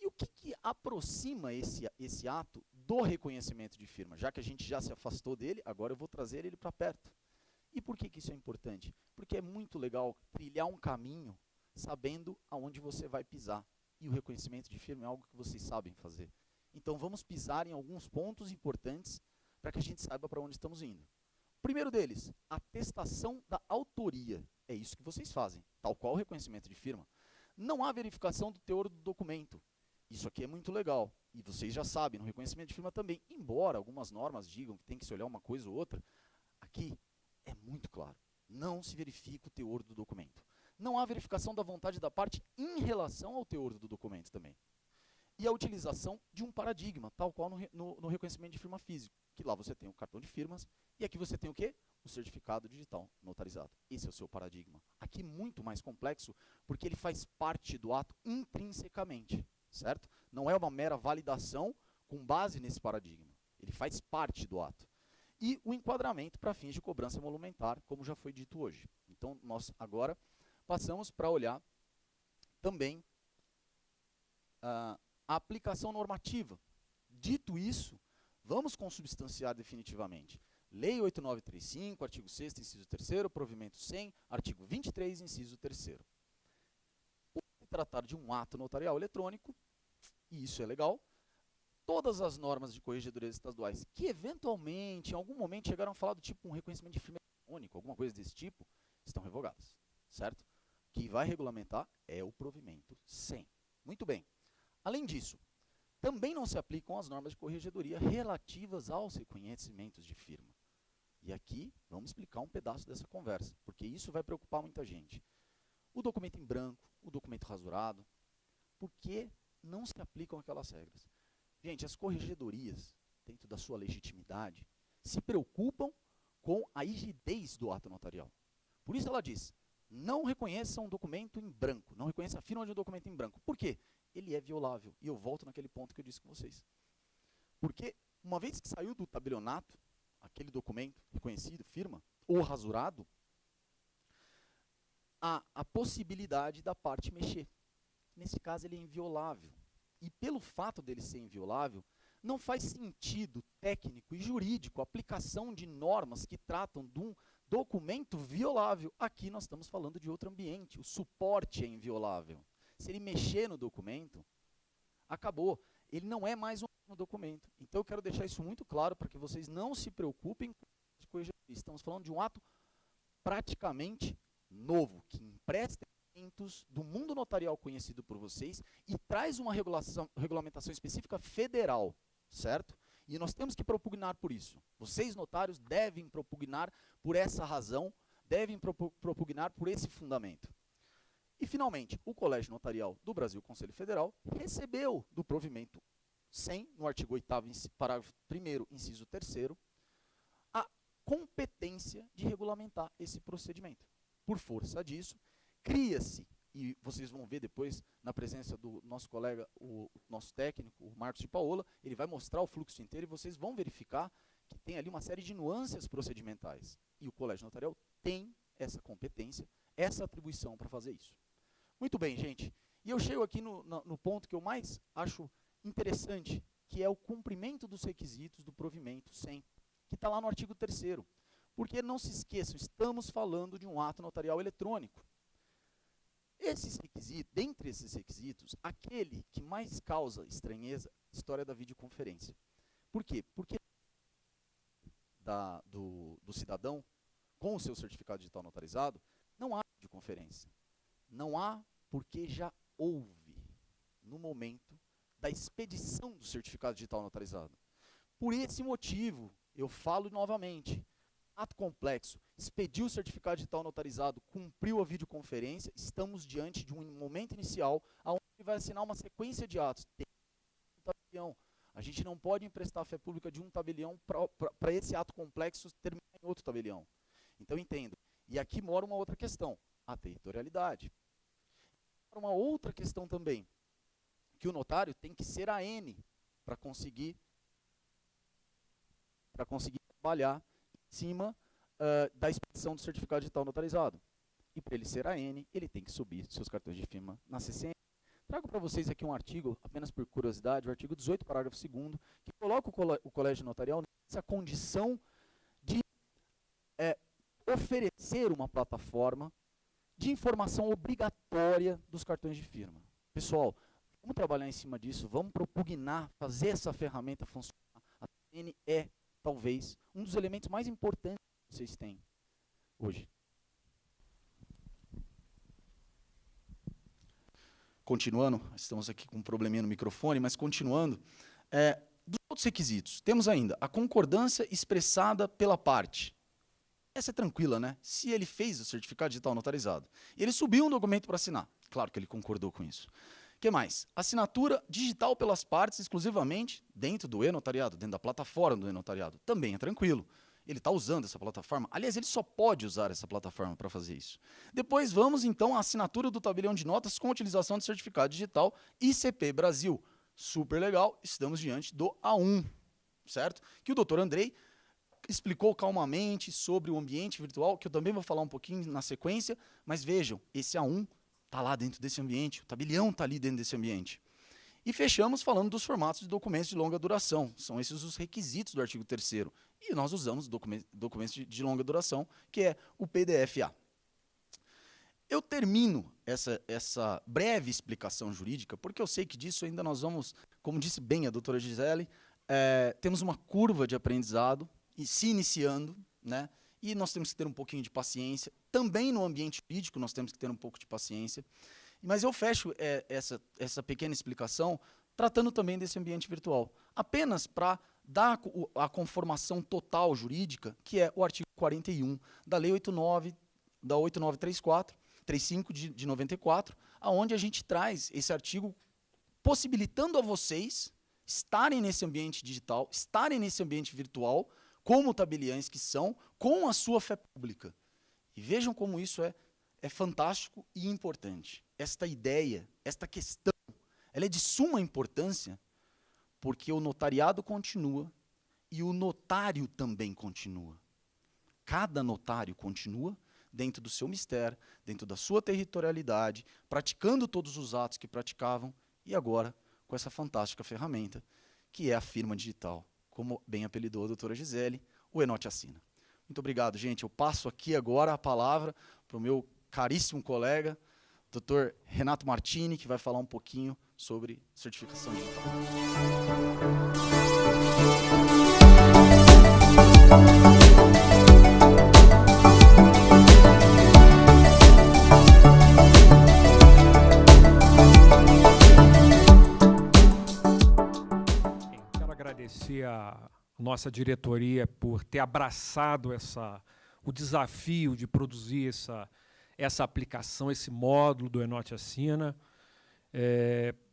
E o que aproxima esse ato do reconhecimento de firma? Já que a gente já se afastou dele, agora eu vou trazer ele para perto. E por que isso é importante? Porque é muito legal trilhar um caminho sabendo aonde você vai pisar. E o reconhecimento de firma é algo que vocês sabem fazer. Então vamos pisar em alguns pontos importantes para que a gente saiba para onde estamos indo. O primeiro deles, atestação da autoria. É isso que vocês fazem, tal qual o reconhecimento de firma. Não há verificação do teor do documento. Isso aqui é muito legal. E vocês já sabem, no reconhecimento de firma também. Embora algumas normas digam que tem que se olhar uma coisa ou outra, aqui é muito claro. Não se verifica o teor do documento. Não há verificação da vontade da parte em relação ao teor do documento também. E a utilização de um paradigma, tal qual no reconhecimento de firma físico, que lá você tem o cartão de firmas, e aqui você tem o quê? O certificado digital notarizado. Esse é o seu paradigma. Aqui muito mais complexo, porque ele faz parte do ato intrinsecamente, certo? Não é uma mera validação com base nesse paradigma. Ele faz parte do ato. E o enquadramento para fins de cobrança emolumentar, como já foi dito hoje. Então, nós agora passamos para olhar também a aplicação normativa. Dito isso, vamos consubstanciar definitivamente. Lei 8935, artigo 6º, inciso 3º, provimento 100, artigo 23, inciso 3º. Por se tratar de um ato notarial eletrônico, e isso é legal, todas as normas de corregedorias estaduais que, eventualmente, em algum momento, chegaram a falar do tipo um reconhecimento de firma eletrônico, alguma coisa desse tipo, estão revogadas, certo? Quem vai regulamentar é o provimento 100. Muito bem. Além disso, também não se aplicam as normas de corregedoria relativas aos reconhecimentos de firma. E aqui, vamos explicar um pedaço dessa conversa, porque isso vai preocupar muita gente. O documento em branco, o documento rasurado, por que não se aplicam aquelas regras? Gente, as corregedorias, dentro da sua legitimidade, se preocupam com a rigidez do ato notarial. Por isso ela diz, não reconheça um documento em branco, não reconheça a firma de um documento em branco. Por quê? Ele é violável. E eu volto naquele ponto que eu disse com vocês. Porque, uma vez que saiu do tabelionato, aquele documento reconhecido, firma, ou rasurado, há a possibilidade da parte mexer. Nesse caso, ele é inviolável. E pelo fato dele ser inviolável, não faz sentido técnico e jurídico a aplicação de normas que tratam de um documento violável. Aqui nós estamos falando de outro ambiente, o suporte é inviolável. Se ele mexer no documento, acabou. Ele não é mais um documento. Então eu quero deixar isso muito claro para que vocês não se preocupem com as corregedorias. Estamos falando de um ato praticamente novo, que empresta elementos do mundo notarial conhecido por vocês e traz uma regulamentação específica federal, certo? E nós temos que propugnar por isso. Vocês, notários, devem propugnar por essa razão, devem propugnar por esse fundamento. E, finalmente, o Colégio Notarial do Brasil, Conselho Federal, recebeu do provimento 100, no artigo 8º, parágrafo 1º, inciso 3º, a competência de regulamentar esse procedimento. Por força disso, cria-se, e vocês vão ver depois, na presença do nosso colega, o nosso técnico, o Marcos de Paola, ele vai mostrar o fluxo inteiro e vocês vão verificar que tem ali uma série de nuances procedimentais. E o Colégio Notarial tem essa competência, essa atribuição para fazer isso. Muito bem, gente. E eu chego aqui no ponto que eu mais acho interessante, que é o cumprimento dos requisitos do provimento 100, que está lá no artigo 3º. Porque, não se esqueçam, estamos falando de um ato notarial eletrônico. Esses requisitos, dentre esses requisitos, aquele que mais causa estranheza, história da videoconferência. Por quê? Porque do cidadão, com o seu certificado digital notarizado, não há videoconferência. Não há porque já houve no momento da expedição do certificado digital notarizado. Por esse motivo, eu falo novamente, ato complexo, expediu o certificado digital notarizado, cumpriu a videoconferência, estamos diante de um momento inicial onde ele vai assinar uma sequência de atos. Tem um tabelião. A gente não pode emprestar a fé pública de um tabelião para esse ato complexo terminar em outro tabelião. Então, entendo. E aqui mora uma outra questão, a territorialidade. Uma outra questão também, que o notário tem que ser AN para conseguir trabalhar em cima da expedição do certificado digital notarizado. E para ele ser AN, ele tem que subir seus cartões de firma na CCM. Trago para vocês aqui um artigo, apenas por curiosidade, o artigo 18, parágrafo 2º, que coloca o Colégio Notarial nessa condição de oferecer uma plataforma de informação obrigatória dos cartões de firma. Pessoal, vamos trabalhar em cima disso, vamos propugnar, fazer essa ferramenta funcionar. A TN é, talvez, um dos elementos mais importantes que vocês têm hoje. Continuando, estamos aqui com um probleminha no microfone, mas continuando, dos outros requisitos, temos ainda a concordância expressada pela parte. Essa é tranquila, né? Se ele fez o certificado digital notarizado, ele subiu um documento para assinar, claro que ele concordou com isso. O que mais? Assinatura digital pelas partes, exclusivamente dentro do e-notariado, dentro da plataforma do e-notariado, também é tranquilo. Ele está usando essa plataforma, aliás, ele só pode usar essa plataforma para fazer isso. Depois vamos, então, à assinatura do tabelião de notas com utilização de certificado digital ICP Brasil. Super legal, estamos diante do A1, certo? Que o doutor Andrei explicou calmamente sobre o ambiente virtual, que eu também vou falar um pouquinho na sequência, mas vejam, esse A1 está lá dentro desse ambiente, o tabelião está ali dentro desse ambiente. E fechamos falando dos formatos de documentos de longa duração, são esses os requisitos do artigo 3º, e nós usamos documentos de longa duração, que é o PDF-A. Eu termino essa breve explicação jurídica, porque eu sei que disso ainda nós vamos, como disse bem a doutora Gisele, temos uma curva de aprendizado e se iniciando, né? E nós temos que ter um pouquinho de paciência. Também no ambiente jurídico nós temos que ter um pouco de paciência. Mas eu fecho essa pequena explicação tratando também desse ambiente virtual, apenas para dar a conformação total jurídica, que é o artigo 41 da Lei 8935 de 94, aonde a gente traz esse artigo possibilitando a vocês estarem nesse ambiente digital, estarem nesse ambiente virtual, como tabeliães que são, com a sua fé pública. E vejam como isso é fantástico e importante. Esta ideia, esta questão, ela é de suma importância, porque o notariado continua e o notário também continua. Cada notário continua dentro do seu mistério, dentro da sua territorialidade, praticando todos os atos que praticavam, e agora com essa fantástica ferramenta, que é a firma digital, como bem apelidou a doutora Gisele, o Enote Assina. Muito obrigado, gente. Eu passo aqui agora a palavra para o meu caríssimo colega, doutor Renato Martini, que vai falar um pouquinho sobre certificação digital. Quero agradecer a nossa diretoria por ter abraçado o desafio de produzir essa aplicação, esse módulo do Enote Assina.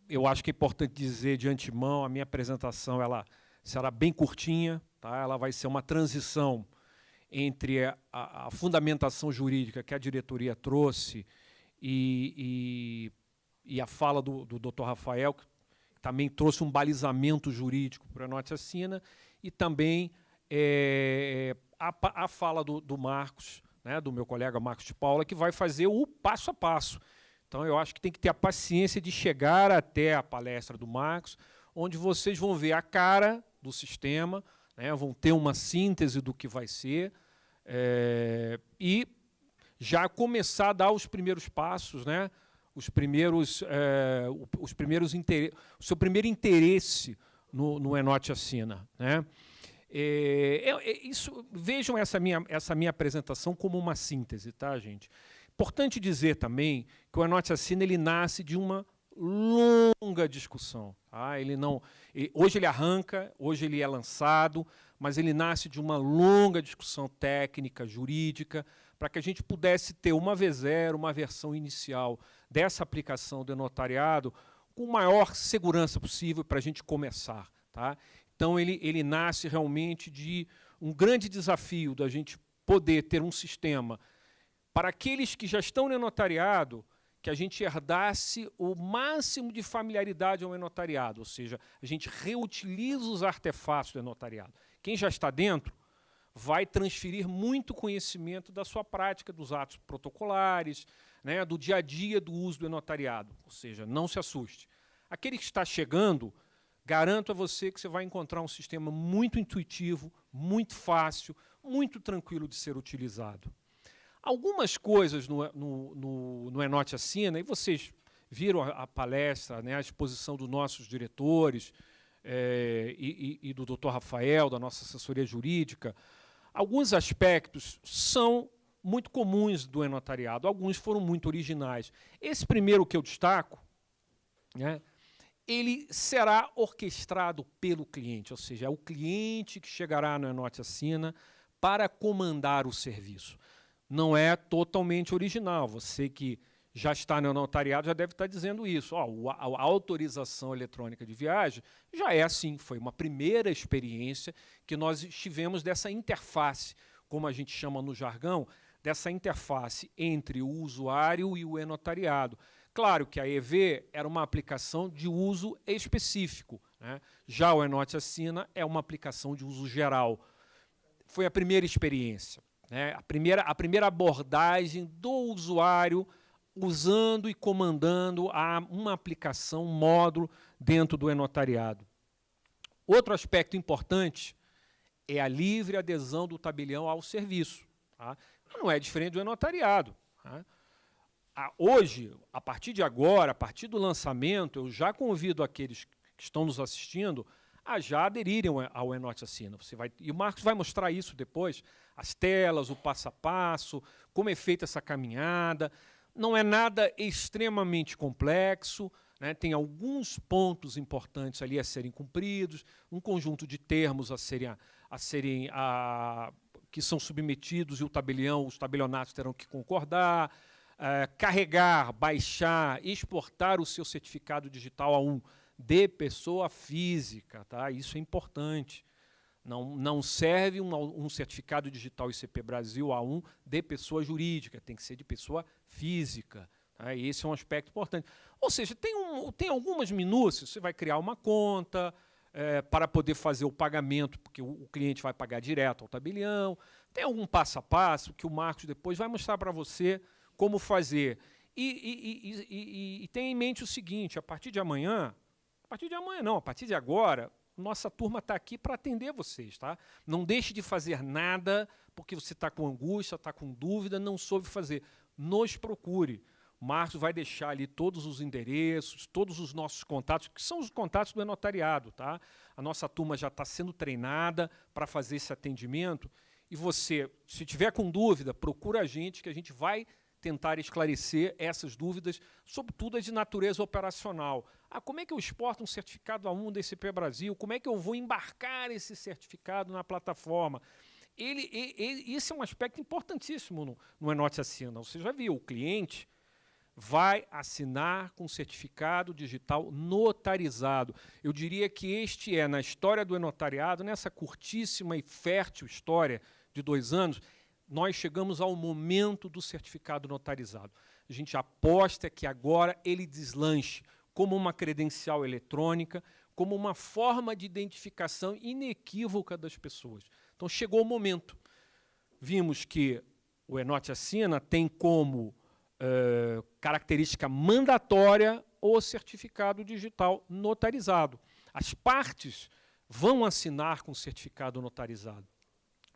Eu acho que é importante dizer de antemão, a minha apresentação ela será bem curtinha, tá? Ela vai ser uma transição entre a fundamentação jurídica que a diretoria trouxe e a fala do Dr. Rafael, que também trouxe um balizamento jurídico para o Enote Assina, e também a fala do Marcos, né, do meu colega Marcos de Paula, que vai fazer o passo a passo. Então, eu acho que tem que ter a paciência de chegar até a palestra do Marcos, onde vocês vão ver a cara do sistema, né, vão ter uma síntese do que vai ser, e já começar a dar os primeiros passos, né, o seu primeiro interesse no Enote Assina, né? Vejam essa minha apresentação como uma síntese, tá, gente? Importante dizer também que o Enote Assina ele nasce de uma longa discussão. Tá? Hoje ele arranca, hoje ele é lançado, mas ele nasce de uma longa discussão técnica, jurídica, para que a gente pudesse ter uma V0, uma versão inicial dessa aplicação do notariado com maior segurança possível para a gente começar. Tá? Então, ele nasce realmente de um grande desafio da gente poder ter um sistema para aqueles que já estão no notariado, que a gente herdasse o máximo de familiaridade ao notariado, ou seja, a gente reutiliza os artefatos do notariado. Quem já está dentro vai transferir muito conhecimento da sua prática, dos atos protocolares, né, do dia a dia do uso do notariado, ou seja, não se assuste. Aquele que está chegando, garanto a você que você vai encontrar um sistema muito intuitivo, muito fácil, muito tranquilo de ser utilizado. Algumas coisas no Enote Assina, e vocês viram a palestra, né, a exposição dos nossos diretores e do Dr. Rafael, da nossa assessoria jurídica, alguns aspectos são muito comuns do notariado, alguns foram muito originais. Esse primeiro que eu destaco, né, ele será orquestrado pelo cliente, ou seja, é o cliente que chegará no Enote Assina para comandar o serviço. Não é totalmente original. Você que já está no notariado já deve estar dizendo isso. A autorização eletrônica de viagem já é assim, foi uma primeira experiência que nós tivemos dessa interface, como a gente chama no jargão, dessa interface entre o usuário e o e-notariado. Claro que a EV era uma aplicação de uso específico, né? Já o Enote Assina é uma aplicação de uso geral. Foi a primeira experiência, né? A primeira abordagem do usuário usando e comandando uma aplicação, um módulo dentro do e-notariado. Outro aspecto importante é a livre adesão do tabelião ao serviço. Tá? Não é diferente do e-notariado. Tá? hoje, a partir de agora, a partir do lançamento, eu já convido aqueles que estão nos assistindo a já aderirem ao Enote Assina. E o Marcos vai mostrar isso depois, as telas, o passo a passo, como é feita essa caminhada. Não é nada extremamente complexo, né? Tem alguns pontos importantes ali a serem cumpridos, um conjunto de termos que são submetidos e os tabelionatos terão que concordar, carregar, baixar, exportar o seu certificado digital A1 de pessoa física, tá? Isso é importante. Não serve um certificado digital ICP Brasil A1 de pessoa jurídica, tem que ser de pessoa física. Tá? E esse é um aspecto importante. Ou seja, tem algumas minúcias, você vai criar uma conta para poder fazer o pagamento, porque o cliente vai pagar direto ao tabelião, tem algum passo a passo que o Marcos depois vai mostrar para você como fazer. E tenha em mente o seguinte, a partir de agora, nossa turma está aqui para atender vocês. Tá? Não deixe de fazer nada porque você está com angústia, está com dúvida, não soube fazer. Nos procure. O Marcos vai deixar ali todos os endereços, todos os nossos contatos, que são os contatos do notariado. Tá? A nossa turma já está sendo treinada para fazer esse atendimento. E você, se tiver com dúvida, procura a gente, que a gente vai tentar esclarecer essas dúvidas, sobretudo as de natureza operacional. Como é que eu exporto um certificado A1 da ICP Brasil? Como é que eu vou embarcar esse certificado na plataforma? Esse é um aspecto importantíssimo no Enote Assina. Você já viu, o cliente vai assinar com certificado digital notarizado. Eu diria que este na história do enotariado, nessa curtíssima e fértil história de 2 anos, nós chegamos ao momento do certificado notarizado. A gente aposta que agora ele deslanche como uma credencial eletrônica, como uma forma de identificação inequívoca das pessoas. Então, chegou o momento. Vimos que o Enote Assina tem como característica mandatória o certificado digital notarizado. As partes vão assinar com certificado notarizado.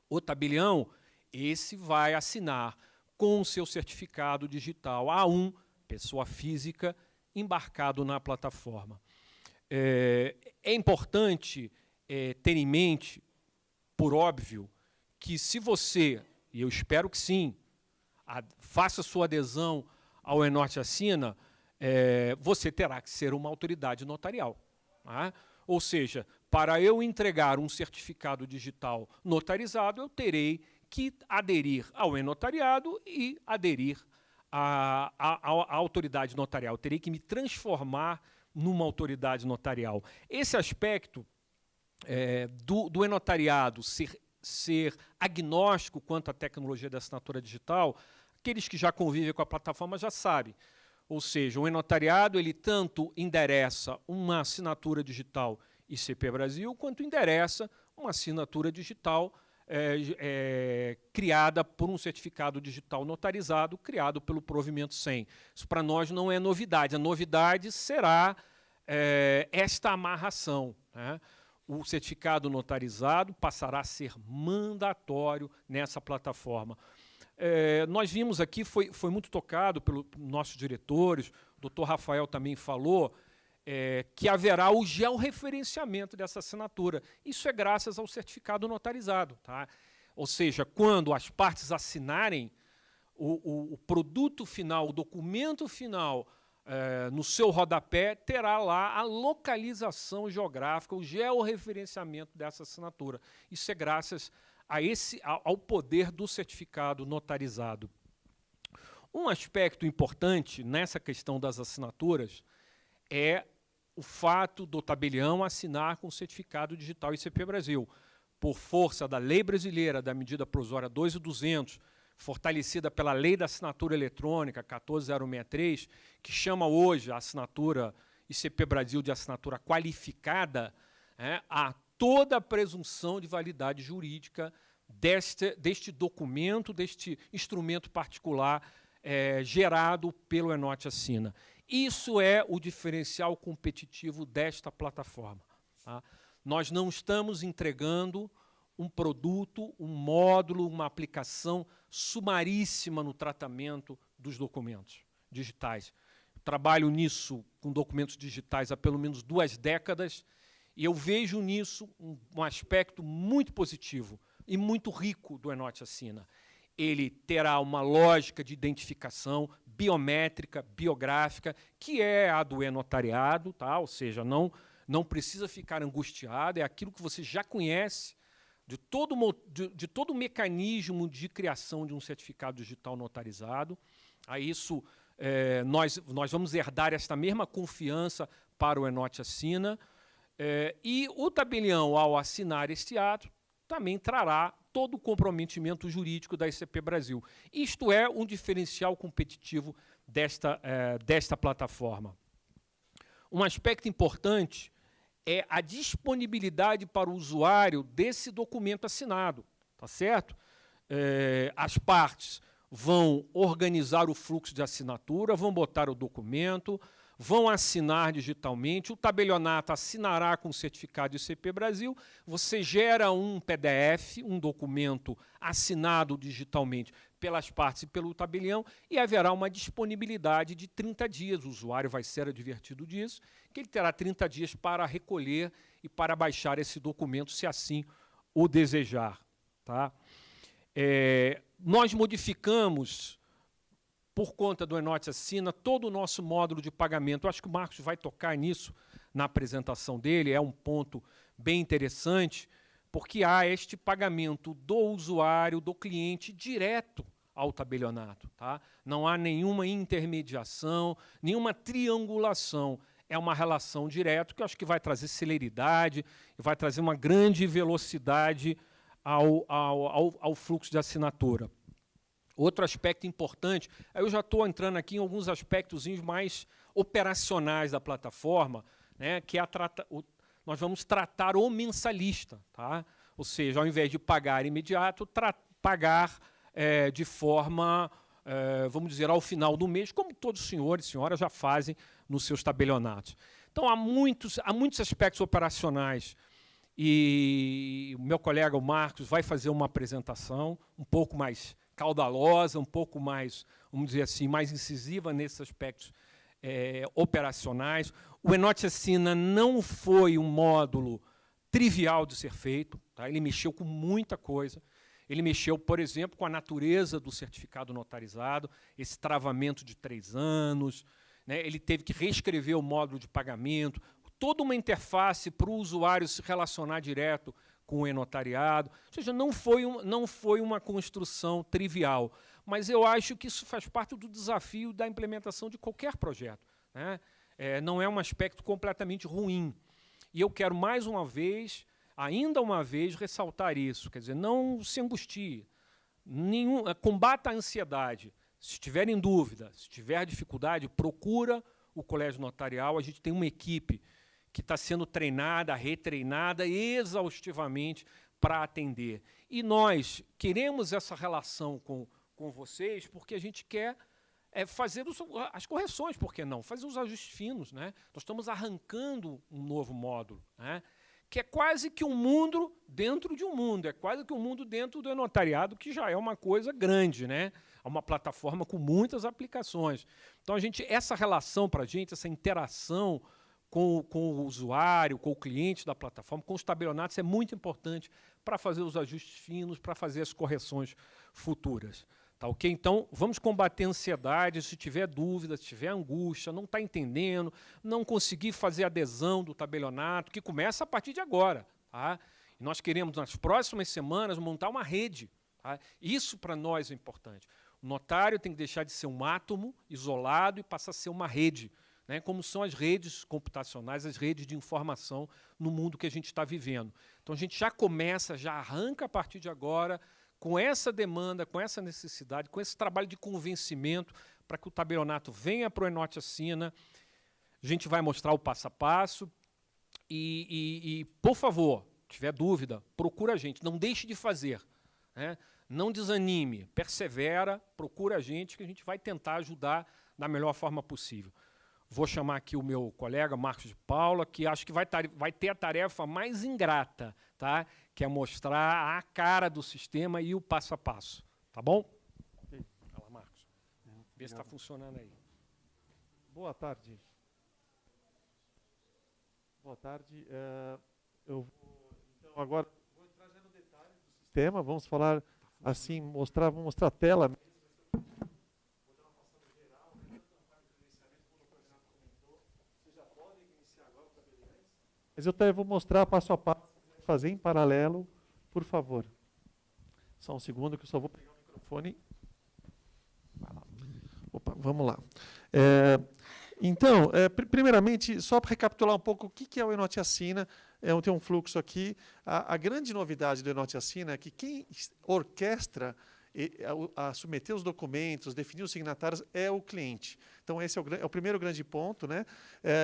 O tabelião, esse vai assinar com o seu certificado digital A1, pessoa física, embarcado na plataforma. É importante ter em mente, por óbvio, que se você, e eu espero que sim, faça sua adesão ao Enote Assina, você terá que ser uma autoridade notarial. Tá? Ou seja, para eu entregar um certificado digital notarizado, eu terei que aderir ao e-notariado e aderir à autoridade notarial. Eu terei que me transformar numa autoridade notarial. Esse aspecto do e-notariado ser agnóstico quanto à tecnologia da assinatura digital, aqueles que já convivem com a plataforma já sabem. Ou seja, o e-notariado ele tanto endereça uma assinatura digital ICP Brasil, quanto endereça uma assinatura digital criada por um certificado digital notarizado, criado pelo provimento 100. Isso para nós não é novidade. A novidade será esta amarração. Né? O certificado notarizado passará a ser mandatório nessa plataforma. Nós vimos aqui, foi muito tocado pelos nossos diretores, o doutor Rafael também falou, que haverá o georreferenciamento dessa assinatura. Isso é graças ao certificado notarizado. Tá? Ou seja, quando as partes assinarem, o produto final, o documento final, no seu rodapé, terá lá a localização geográfica, o georreferenciamento dessa assinatura. Isso é graças ao poder do certificado notarizado. Um aspecto importante nessa questão das assinaturas é o fato do tabelião assinar com o certificado digital ICP Brasil. Por força da lei brasileira da medida provisória 2.200, fortalecida pela lei da assinatura eletrônica 14.063, que chama hoje a assinatura ICP Brasil de assinatura qualificada, a toda a presunção de validade jurídica deste documento, deste instrumento particular gerado pelo Enote Assina. Isso é o diferencial competitivo desta plataforma. Tá? Nós não estamos entregando um produto, um módulo, uma aplicação sumaríssima no tratamento dos documentos. digitais. Trabalho nisso com documentos digitais há pelo menos 2 décadas e eu vejo nisso um aspecto muito positivo e muito rico do Enote Assina. Ele terá uma lógica de identificação biométrica, biográfica, que é a do e-notariado, tá? Ou seja, não precisa ficar angustiado, é aquilo que você já conhece de todo o mecanismo de criação de um certificado digital notarizado. A isso, nós vamos herdar esta mesma confiança para o Enote Assina, e o tabelião, ao assinar este ato, também trará todo o comprometimento jurídico da SCP Brasil. Isto é um diferencial competitivo desta plataforma. Um aspecto importante é a disponibilidade para o usuário desse documento assinado, tá certo? As partes vão organizar o fluxo de assinatura, vão botar o documento, vão assinar digitalmente, o tabelionato assinará com o certificado ICP Brasil, você gera um PDF, um documento assinado digitalmente pelas partes e pelo tabelião, e haverá uma disponibilidade de 30 dias. O usuário vai ser advertido disso, que ele terá 30 dias para recolher e para baixar esse documento, se assim o desejar. Tá? Nós modificamos, por conta do Enote Assina, todo o nosso módulo de pagamento. Eu acho que o Marcos vai tocar nisso na apresentação dele, é um ponto bem interessante, porque há este pagamento do usuário, do cliente, direto ao tabelionato. Tá? Não há nenhuma intermediação, nenhuma triangulação. É uma relação direta que eu acho que vai trazer celeridade e vai trazer uma grande velocidade ao fluxo de assinatura. Outro aspecto importante, eu já estou entrando aqui em alguns aspectos mais operacionais da plataforma, né, que é nós vamos tratar o mensalista. Tá? Ou seja, ao invés de pagar imediato, pagar de forma, vamos dizer, ao final do mês, como todos os senhores e senhoras já fazem nos seus tabelionatos. Então, há muitos aspectos operacionais. E o meu colega, o Marcos, vai fazer uma apresentação um pouco mais caudalosa, um pouco mais, vamos dizer assim, mais incisiva nesses aspectos operacionais. O Enote Assina não foi um módulo trivial de ser feito, tá? Ele mexeu com muita coisa. Ele mexeu, por exemplo, com a natureza do certificado notarizado, esse travamento de 3 anos, né? Ele teve que reescrever o módulo de pagamento, toda uma interface para o usuário se relacionar direto com o e-notariado. Ou seja, não foi uma construção trivial, mas eu acho que isso faz parte do desafio da implementação de qualquer projeto. Né? Não é um aspecto completamente ruim. E eu quero, mais uma vez, ainda uma vez, ressaltar isso. Quer dizer, não se angustie, combata a ansiedade. Se tiver em dúvida, se tiver dificuldade, procura o Colégio Notarial. A gente tem uma equipe que está sendo treinada, retreinada exaustivamente para atender. E nós queremos essa relação com vocês porque a gente quer fazer as correções, por que não? Fazer os ajustes finos. Né? Nós estamos arrancando um novo módulo, né? Que é quase que um mundo dentro de um mundo, é quase que um mundo dentro do e-notariado, que já é uma coisa grande, né? É uma plataforma com muitas aplicações. Então, essa relação para a gente, essa interação com o usuário, com o cliente da plataforma, com os tabelionatos, é muito importante para fazer os ajustes finos, para fazer as correções futuras. Tá, okay? Então, vamos combater a ansiedade. Se tiver dúvida, se tiver angústia, não está entendendo, não conseguir fazer adesão do tabelionato, que começa a partir de agora. Tá? E nós queremos, nas próximas semanas, montar uma rede. Tá? Isso, para nós, é importante. O notário tem que deixar de ser um átomo isolado e passar a ser uma rede, né, como são as redes computacionais, as redes de informação no mundo que a gente está vivendo. Então, a gente já começa, já arranca a partir de agora, com essa demanda, com essa necessidade, com esse trabalho de convencimento, para que o tabelionato venha para o Enote Assina. A gente vai mostrar o passo a passo. E por favor, se tiver dúvida, procura a gente, não deixe de fazer. Né? Não desanime, persevera, procura a gente, que a gente vai tentar ajudar da melhor forma possível. Vou chamar aqui o meu colega, Marcos de Paula, que acho que vai ter a tarefa mais ingrata, tá? Que é mostrar a cara do sistema e o passo a passo. Tá bom? Fala, Marcos. Vê se está funcionando aí. Boa tarde. Boa tarde. Eu então agora vou entrar já no detalhe do sistema. Vamos falar assim, vou mostrar a tela. Vou dar uma passada geral, né? Tanto na parte de credenciamento como o Renato comentou. Vocês já podem iniciar agora o tabeliões. Mas eu vou mostrar passo a passo, fazer em paralelo, por favor. Só um segundo que eu só vou pegar o microfone. Opa, vamos lá. Então, primeiramente, só para recapitular um pouco o que é o Enote Assina, tem um fluxo aqui. A grande novidade do Enote Assina é que quem orquestra a submeter os documentos, definir os signatários, é o cliente. Então, esse é o primeiro grande ponto, né?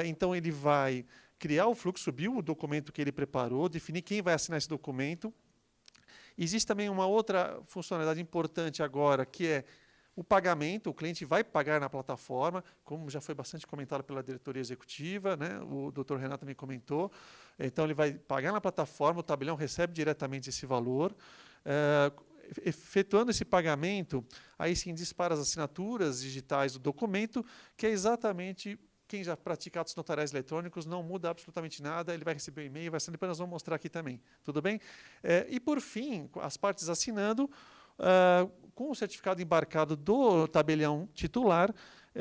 Então, ele vai criar o fluxo, subir o documento que ele preparou, definir quem vai assinar esse documento. Existe também uma outra funcionalidade importante agora, que é o pagamento. O cliente vai pagar na plataforma, como já foi bastante comentado pela diretoria executiva, né? O Dr. Renato também comentou. Então, ele vai pagar na plataforma, o tabelião recebe diretamente esse valor. Efetuando esse pagamento, aí sim dispara as assinaturas digitais do documento, que é exatamente... Quem já pratica atos notariais eletrônicos, não muda absolutamente nada, ele vai receber o e-mail, depois nós vamos mostrar aqui também. Tudo bem? E, por fim, as partes assinando, com o certificado embarcado do tabelião titular,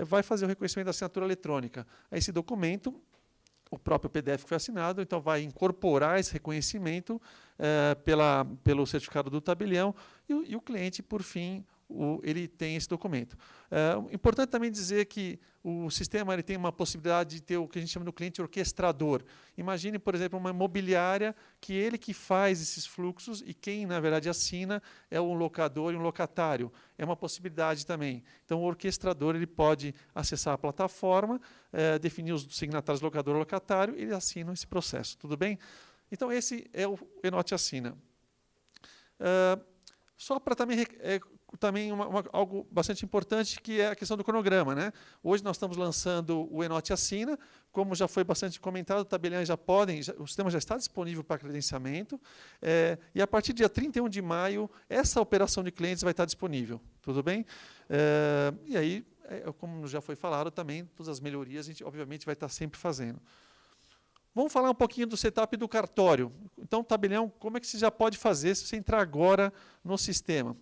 vai fazer o reconhecimento da assinatura eletrônica. Esse documento, o próprio PDF que foi assinado, então vai incorporar esse reconhecimento pelo certificado do tabelião e o cliente, por fim, ele tem esse documento. Importante também dizer que o sistema ele tem uma possibilidade de ter o que a gente chama de cliente orquestrador. Imagine, por exemplo, uma imobiliária que ele que faz esses fluxos e quem, na verdade, assina é um locador e um locatário. É uma possibilidade também. Então, o orquestrador ele pode acessar a plataforma, definir os signatários locador e locatário e ele assina esse processo. Tudo bem? Então, esse é o Enote Assina. Só para também algo bastante importante, que é a questão do cronograma, né? Hoje nós estamos lançando o Enote Assina, como já foi bastante comentado, os tabeliões o sistema já está disponível para credenciamento, e a partir do dia 31 de maio, essa operação de clientes vai estar disponível, tudo bem? E aí, como já foi falado também, todas as melhorias a gente obviamente vai estar sempre fazendo. Vamos falar um pouquinho do setup do cartório. Então, tabelião, como é que você já pode fazer se você entrar agora no sistema?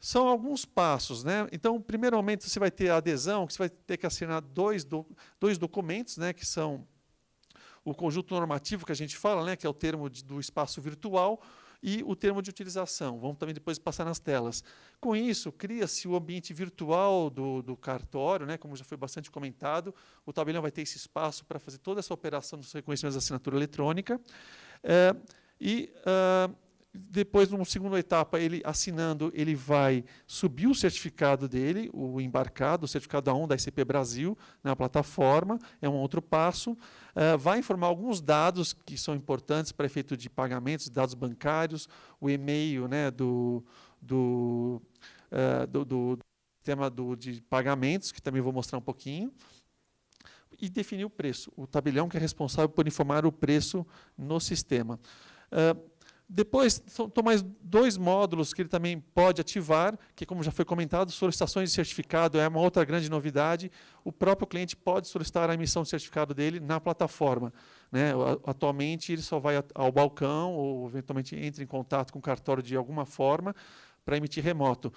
São alguns passos, né? Então, primeiramente, você vai ter a adesão, que você vai ter que assinar dois documentos, né? Que são o conjunto normativo que a gente fala, né? Que é o termo do espaço virtual, e o termo de utilização. Vamos também depois passar nas telas. Com isso, cria-se o ambiente virtual do cartório, né? Como já foi bastante comentado, o tabelião vai ter esse espaço para fazer toda essa operação dos reconhecimentos da assinatura eletrônica. Depois, numa segunda etapa, ele assinando, ele vai subir o certificado dele, o embarcado, o certificado A1 da ICP Brasil, na plataforma, é um outro passo. Vai informar alguns dados que são importantes para efeito de pagamentos, dados bancários, o e-mail, né, do sistema de pagamentos, que também vou mostrar um pouquinho, e definir o preço. O tabelião que é responsável por informar o preço no sistema. Depois, são mais dois módulos que ele também pode ativar, que, como já foi comentado, solicitações de certificado é uma outra grande novidade. O próprio cliente pode solicitar a emissão de certificado dele na plataforma, né? Atualmente, ele só vai ao balcão ou, eventualmente, entra em contato com o cartório de alguma forma para emitir remoto.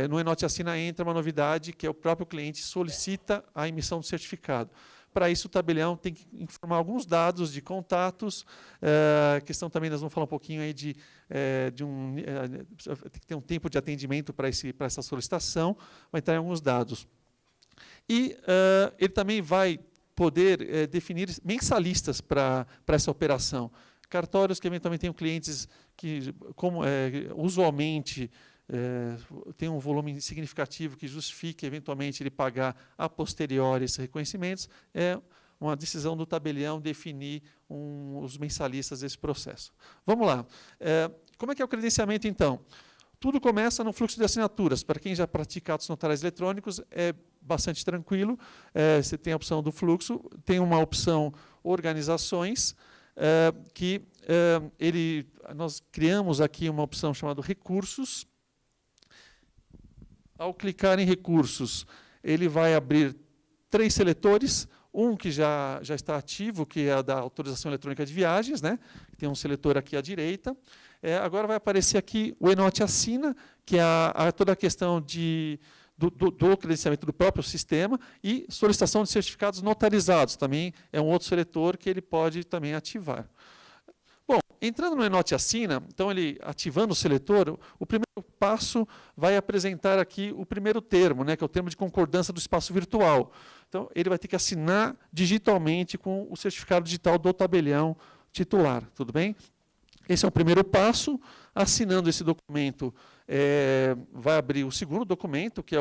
No Enote Assina entra uma novidade, que é o próprio cliente solicita a emissão do certificado. Para isso, o tabelião tem que informar alguns dados de contatos, questão também, nós vamos falar um pouquinho aí tem que ter um tempo de atendimento para essa solicitação, vai entrar em alguns dados. E ele também vai poder definir mensalistas para essa operação. Cartórios que eventualmente tenham clientes que, usualmente, tem um volume significativo que justifique, eventualmente, ele pagar a posteriori esses reconhecimentos, é uma decisão do tabelião definir os mensalistas desse processo. Vamos lá. Como é que é o credenciamento, então? Tudo começa no fluxo de assinaturas. Para quem já pratica atos notariais eletrônicos, é bastante tranquilo. Você tem a opção do fluxo, tem uma opção organizações, nós criamos aqui uma opção chamada recursos. Ao clicar em recursos, ele vai abrir 3 seletores, um que já está ativo, que é da autorização eletrônica de viagens, né? Tem um seletor aqui à direita. Agora vai aparecer aqui o ENOT Assina, que é toda a questão do credenciamento do próprio sistema, e solicitação de certificados notarizados, também é um outro seletor que ele pode também ativar. Bom, entrando no ENOT Assina, então ele ativando o seletor, o primeiro passo vai apresentar aqui o primeiro termo, né, que é o termo de concordância do espaço virtual. Então, ele vai ter que assinar digitalmente com o certificado digital do tabelião titular, tudo bem? Esse é o primeiro passo. Assinando esse documento, vai abrir o segundo documento, que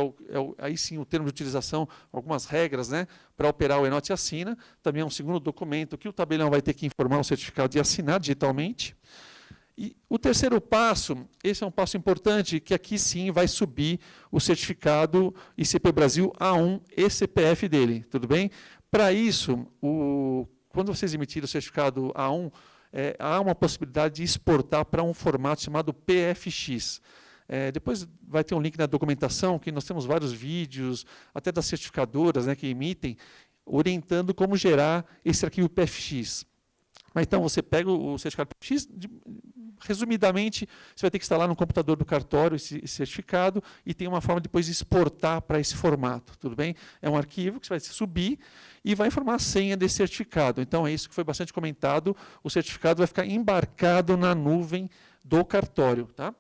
aí sim o termo de utilização, algumas regras, né, para operar o ENOT Assina. Também é um segundo documento que o tabelião vai ter que informar o certificado de assinar digitalmente. E o terceiro passo, esse é um passo importante, que aqui sim vai subir o certificado ICP Brasil A1 e CPF dele, tudo bem? Para isso, quando vocês emitirem o certificado A1, há uma possibilidade de exportar para um formato chamado PFX. Depois vai ter um link na documentação, que nós temos vários vídeos, até das certificadoras, né, que emitem, orientando como gerar esse arquivo PFX. Mas, então, você pega o certificado PFX, resumidamente, você vai ter que instalar no computador do cartório esse certificado e tem uma forma depois de exportar para esse formato, tudo bem? É um arquivo que você vai subir e vai informar a senha desse certificado. Então, é isso que foi bastante comentado, o certificado vai ficar embarcado na nuvem do cartório. Tá?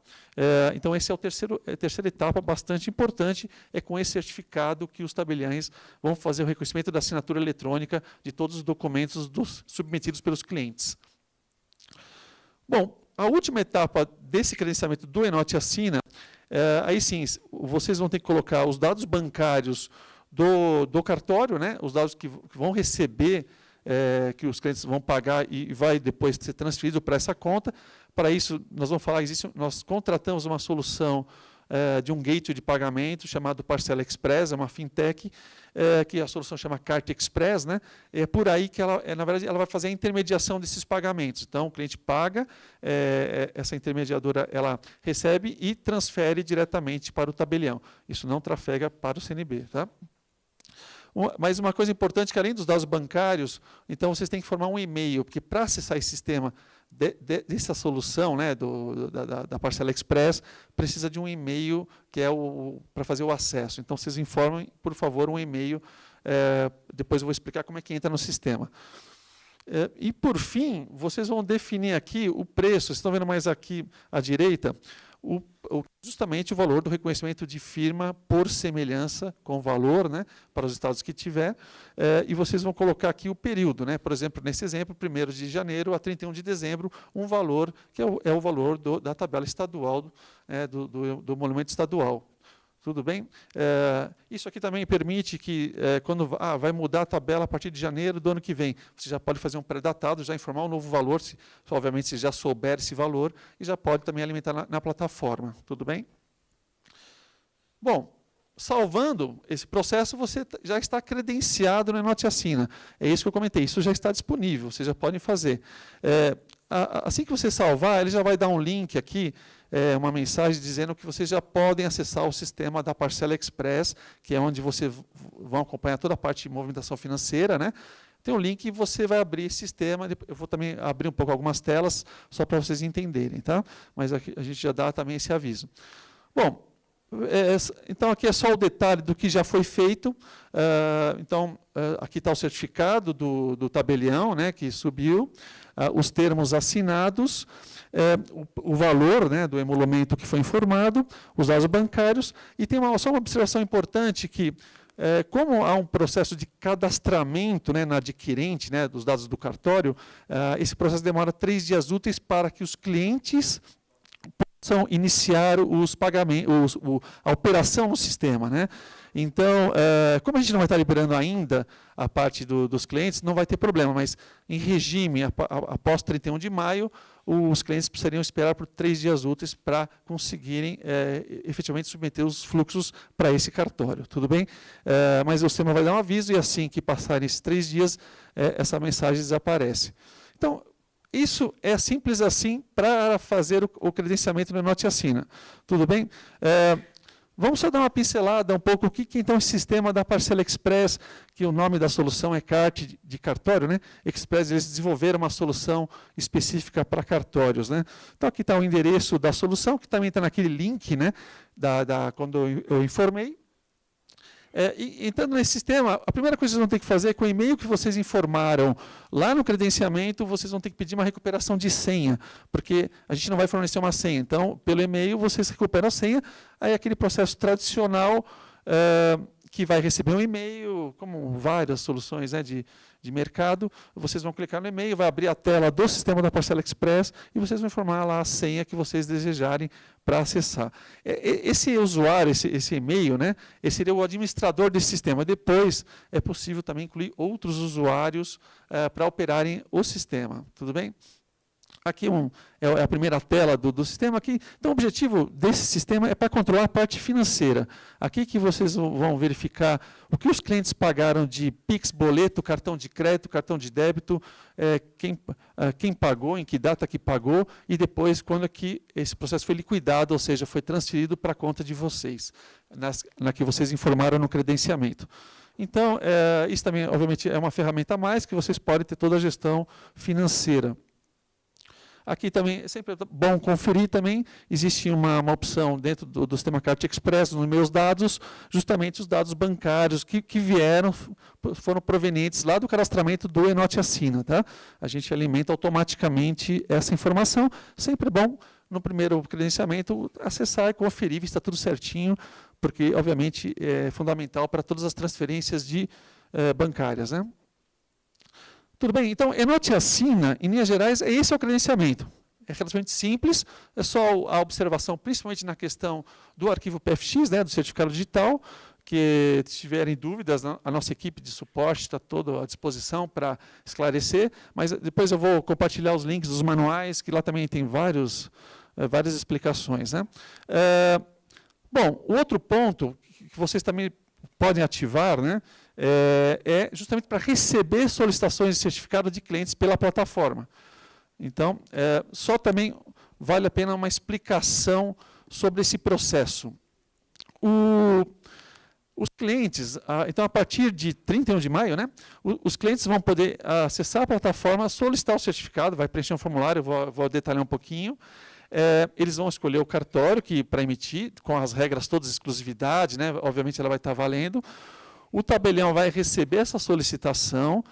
Então, essa é a terceira etapa bastante importante, é com esse certificado que os tabeliães vão fazer o reconhecimento da assinatura eletrônica de todos os documentos submetidos pelos clientes. Bom, a última etapa desse credenciamento do ENOT Assina, aí sim, vocês vão ter que colocar os dados bancários do cartório, né, os dados que vão receber, que os clientes vão pagar e vai depois ser transferido para essa conta. Para isso, nós vamos falar, nós contratamos uma solução de um gateway de pagamento chamado Parcela Express, é uma fintech, que a solução chama Cart Express, né? É por aí que ela, na verdade, ela vai fazer a intermediação desses pagamentos. Então, o cliente paga, essa intermediadora ela recebe e transfere diretamente para o tabelião. Isso não trafega para o CNB. Tá? Mas uma coisa importante, que além dos dados bancários, então vocês têm que formar um e-mail, porque para acessar esse sistema dessa solução, né, da Parcela Express, precisa de um e-mail que é para fazer o acesso. Então, vocês informem, por favor, um e-mail. Depois eu vou explicar como é que entra no sistema. E, por fim, vocês vão definir aqui o preço. Vocês estão vendo mais aqui à direita, justamente o valor do reconhecimento de firma por semelhança com o valor, né, para os estados que tiver, e vocês vão colocar aqui o período, né, por exemplo, nesse exemplo, 1º de janeiro a 31 de dezembro, um valor que é o valor da tabela estadual, do emolumento estadual. Tudo bem? Isso aqui também permite que, quando vai mudar a tabela a partir de janeiro do ano que vem, você já pode fazer um pré-datado, já informar um novo valor, obviamente se já souber esse valor, e já pode também alimentar na plataforma. Tudo bem? Bom, salvando esse processo, você já está credenciado no ENOT Assina. É isso que eu comentei, isso já está disponível, vocês já podem fazer. Assim que você salvar, ele já vai dar um link aqui, uma mensagem dizendo que vocês já podem acessar o sistema da Parcela Express, que é onde vocês vão acompanhar toda a parte de movimentação financeira, né? Tem um link e você vai abrir esse sistema. Eu vou também abrir um pouco algumas telas, só para vocês entenderem, tá? Mas aqui a gente já dá também esse aviso. Bom, então aqui é só o detalhe do que já foi feito. Então, aqui está o certificado do tabelião, né, que subiu, os termos assinados, o valor, né, do emolumento que foi informado, os dados bancários, e tem só uma observação importante que, como há um processo de cadastramento, né, na adquirente, né, dos dados do cartório, esse processo demora 3 dias úteis para que os clientes possam iniciar os pagamentos, a operação no sistema, né? Então, como a gente não vai estar liberando ainda a parte dos clientes, não vai ter problema, mas em regime, após 31 de maio, os clientes precisariam esperar por 3 dias úteis para conseguirem efetivamente submeter os fluxos para esse cartório, tudo bem? Mas o sistema vai dar um aviso e assim que passarem esses 3 dias, essa mensagem desaparece. Então, isso é simples assim para fazer o credenciamento no ENOT Assina, tudo bem? Vamos só dar uma pincelada um pouco o que então esse sistema da Parcela Express, que o nome da solução é CART de cartório, né? Express, eles desenvolveram uma solução específica para cartórios, né? Então aqui está o endereço da solução, que também está naquele link, né? Quando eu informei. E entrando nesse sistema, a primeira coisa que vocês vão ter que fazer é com o e-mail que vocês informaram lá no credenciamento, vocês vão ter que pedir uma recuperação de senha, porque a gente não vai fornecer uma senha. Então, pelo e-mail, vocês recuperam a senha, aí aquele processo tradicional que vai receber um e-mail, como várias soluções, né, de mercado, vocês vão clicar no e-mail, vai abrir a tela do sistema da Parcela Express e vocês vão informar lá a senha que vocês desejarem para acessar. Esse usuário, esse e-mail, né, esse seria o administrador desse sistema. Depois é possível também incluir outros usuários para operarem o sistema. Tudo bem? Aqui é a primeira tela do sistema. Aqui. Então, o objetivo desse sistema é para controlar a parte financeira. Aqui que vocês vão verificar o que os clientes pagaram de Pix, boleto, cartão de crédito, cartão de débito, quem pagou, em que data que pagou, e depois quando é que esse processo foi liquidado, ou seja, foi transferido para a conta de vocês, na que vocês informaram no credenciamento. Então, isso também, obviamente, é uma ferramenta a mais que vocês podem ter toda a gestão financeira. Aqui também é sempre bom conferir também, existe uma opção dentro do sistema CART Express, nos meus dados, justamente os dados bancários que foram provenientes lá do cadastramento do Enote Assina. Tá? A gente alimenta automaticamente essa informação, sempre é bom, no primeiro credenciamento, acessar e conferir, ver se está tudo certinho, porque, obviamente, é fundamental para todas as transferências bancárias. Né? Tudo bem? Então, Enote Assina, em linhas gerais, esse é o credenciamento. É relativamente simples, é só a observação, principalmente na questão do arquivo PFX, né, do certificado digital, que se tiverem dúvidas, a nossa equipe de suporte está toda à disposição para esclarecer, mas depois eu vou compartilhar os links dos manuais, que lá também tem várias explicações. Né? Bom, o outro ponto que vocês também podem ativar, né, é justamente para receber solicitações de certificado de clientes pela plataforma. Então, só também vale a pena uma explicação sobre esse processo. Os clientes, então a partir de 31 de maio, né, os clientes vão poder acessar a plataforma, solicitar o certificado, vai preencher um formulário, vou detalhar um pouquinho. Eles vão escolher o cartório para emitir, com as regras todas de exclusividade, né, obviamente ela vai estar valendo. O tabelião vai receber essa solicitação,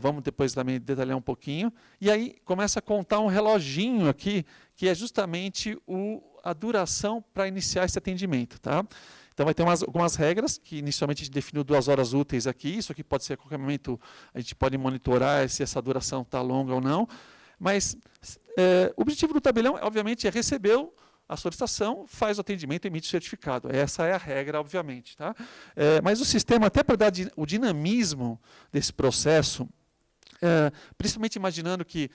vamos depois também detalhar um pouquinho, e aí começa a contar um reloginho aqui, que é justamente a duração para iniciar esse atendimento. Tá? Então vai ter algumas regras, que inicialmente a gente definiu 2 horas úteis aqui, isso aqui pode ser a qualquer momento, a gente pode monitorar se essa duração está longa ou não, mas o objetivo do tabelião, obviamente, é receber a solicitação, faz o atendimento e emite o certificado. Essa é a regra, obviamente. Tá? Mas o sistema, até para dar o dinamismo desse processo, principalmente imaginando que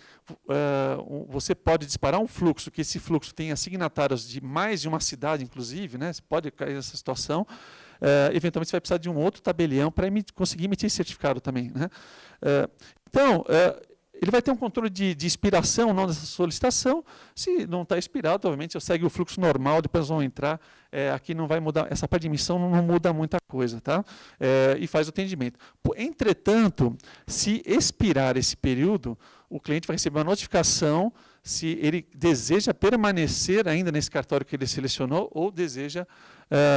você pode disparar um fluxo, que esse fluxo tenha signatários de mais de uma cidade, inclusive, né? Você pode cair nessa situação, eventualmente você vai precisar de um outro tabelião para conseguir emitir esse certificado também. Né? Então, ele vai ter um controle de expiração não dessa solicitação. Se não está expirado, obviamente, eu segue o fluxo normal, depois vão entrar. Aqui não vai mudar, essa parte de emissão não muda muita coisa, tá? E faz o atendimento. Entretanto, se expirar esse período, o cliente vai receber uma notificação se ele deseja permanecer ainda nesse cartório que ele selecionou ou deseja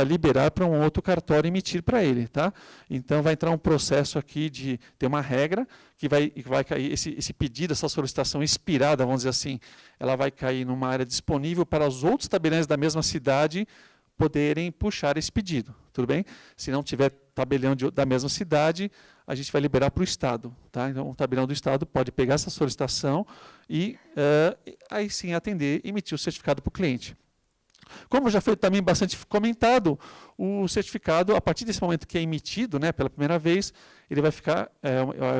liberar para um outro cartório e emitir para ele. Tá? Então, vai entrar um processo aqui de ter uma regra que vai cair, esse pedido, essa solicitação expirada, vamos dizer assim, ela vai cair numa área disponível para os outros tabeliões da mesma cidade poderem puxar esse pedido. Tudo bem? Se não tiver tabelião da mesma cidade, a gente vai liberar para o Estado. Tá? Então, o tabelião do Estado pode pegar essa solicitação e aí sim atender e emitir o certificado para o cliente. Como já foi também bastante comentado, o certificado, a partir desse momento que é emitido, né, pela primeira vez, ele vai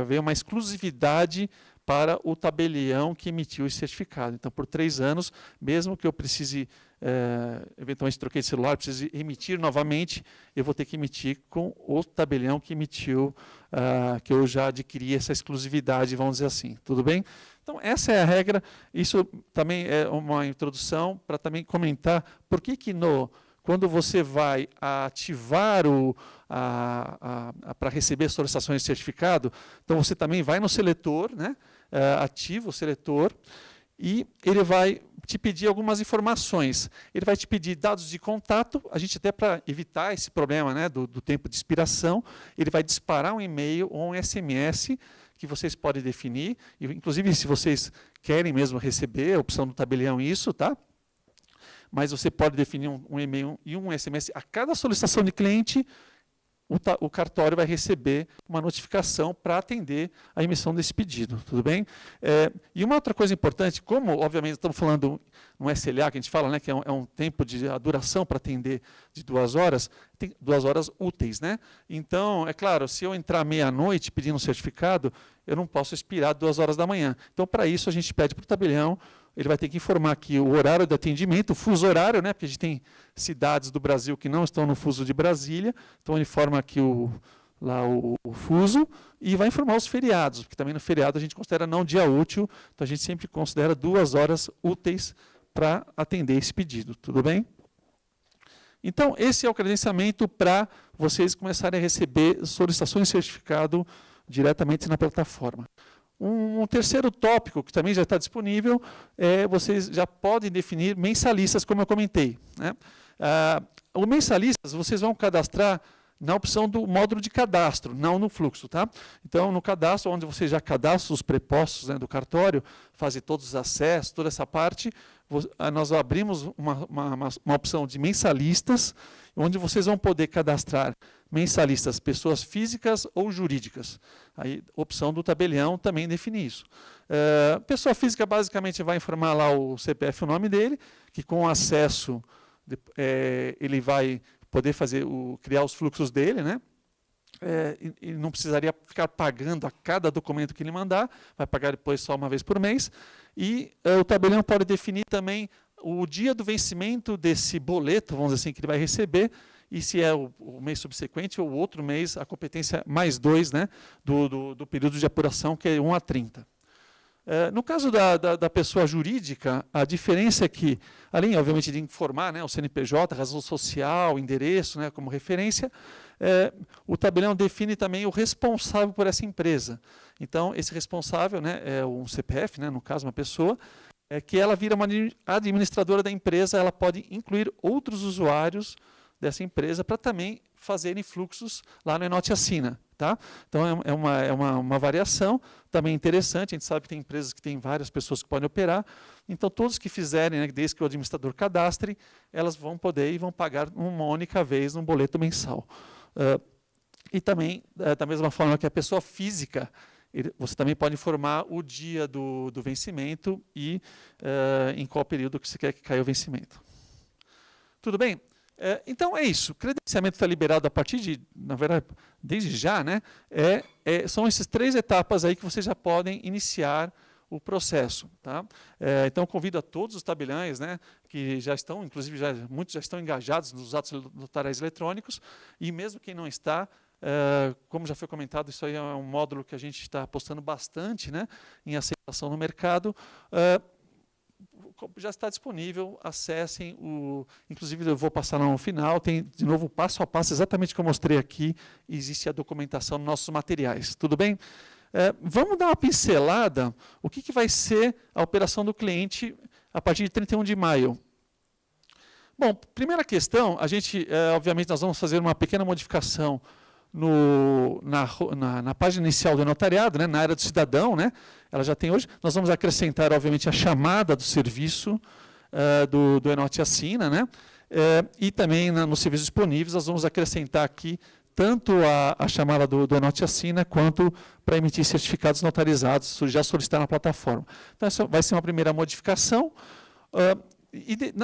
haver uma exclusividade para o tabelião que emitiu esse certificado. Então, por 3 anos, mesmo que eu precise, eventualmente troquei de celular, precise emitir novamente, eu vou ter que emitir com o tabelião que emitiu, que eu já adquiri essa exclusividade, vamos dizer assim. Tudo bem? Então, essa é a regra. Isso também é uma introdução para também comentar por que quando você vai ativar para receber solicitações de certificado, então você também vai no seletor, né, ativa o seletor, e ele vai te pedir algumas informações. Ele vai te pedir dados de contato, a gente até para evitar esse problema, né, do tempo de expiração, ele vai disparar um e-mail ou um SMS que vocês podem definir, e, inclusive se vocês querem mesmo receber, a opção do tabelião isso, tá? Mas você pode definir um e-mail e um SMS. A cada solicitação de cliente, o cartório vai receber uma notificação para atender a emissão desse pedido, tudo bem? E uma outra coisa importante, como, obviamente, estamos falando no SLA, que a gente fala, né, que é um tempo de a duração para atender de 2 horas, tem 2 horas úteis, né? Então, é claro, se eu entrar meia-noite pedindo um certificado, eu não posso expirar 2 horas da manhã. Então, para isso, a gente pede para o tabelião, ele vai ter que informar aqui o horário de atendimento, o fuso horário, né, porque a gente tem cidades do Brasil que não estão no fuso de Brasília, então ele informa aqui o fuso e vai informar os feriados, porque também no feriado a gente considera não dia útil, então a gente sempre considera 2 horas úteis para atender esse pedido, tudo bem? Então, esse é o credenciamento para vocês começarem a receber solicitações de certificado diretamente na plataforma. Um terceiro tópico, que também já está disponível, vocês já podem definir mensalistas, como eu comentei, né? O mensalistas, vocês vão cadastrar na opção do módulo de cadastro, não no fluxo, tá? Então, no cadastro, onde você já cadastra os prepostos, né, do cartório, fazer todos os acessos, toda essa parte, nós abrimos uma opção de mensalistas, onde vocês vão poder cadastrar mensalistas, pessoas físicas ou jurídicas. Aí, opção do tabelião também define isso. Pessoa física, basicamente, vai informar lá o CPF, o nome dele, que com acesso ele vai poder criar os fluxos dele, né? E não precisaria ficar pagando a cada documento que ele mandar, vai pagar depois só uma vez por mês. E o tabelião pode definir também o dia do vencimento desse boleto, vamos dizer assim, que ele vai receber, e se é o mês subsequente ou o outro mês, a competência mais 2, né, do período de apuração, que é 1 a 30. No caso da pessoa jurídica, a diferença é que, além, obviamente, de informar, né, o CNPJ, razão social, endereço, né, como referência, o tabelião define também o responsável por essa empresa. Então, esse responsável, né, é um CPF, né, no caso, uma pessoa, que ela vira uma administradora da empresa, ela pode incluir outros usuários dessa empresa para também fazerem fluxos lá no Enote Assina. Tá? Então, é uma variação também interessante. A gente sabe que tem empresas que têm várias pessoas que podem operar. Então, todos que fizerem, né, desde que o administrador cadastre, elas vão poder e vão pagar uma única vez um boleto mensal. E também, da mesma forma que a pessoa física, você também pode informar o dia do vencimento e em qual período que você quer que caia o vencimento. Tudo bem? Então, é isso. O credenciamento está liberado a partir de, na verdade, desde já, né? São essas 3 etapas aí que vocês já podem iniciar o processo. Tá? Então, convido a todos os tabeliães, né, que já estão, inclusive, muitos já estão engajados nos atos notariais eletrônicos, e mesmo quem não está, como já foi comentado, isso aí é um módulo que a gente está apostando bastante, né, em aceitação no mercado. Já está disponível, acessem, inclusive eu vou passar lá no final, tem de novo passo a passo, exatamente como eu mostrei aqui, existe a documentação nos nossos materiais, tudo bem? Vamos dar uma pincelada, o que vai ser a operação do cliente a partir de 31 de maio. Bom, primeira questão, a gente, obviamente, nós vamos fazer uma pequena modificação na página inicial do notariado, né, na área do cidadão, né, ela já tem hoje. Nós vamos acrescentar, obviamente, a chamada do serviço do Enote Assina, né, e também nos serviços disponíveis nós vamos acrescentar aqui tanto a chamada do Enote Assina quanto para emitir certificados notarizados, já solicitar na plataforma. Então, essa vai ser uma primeira modificação.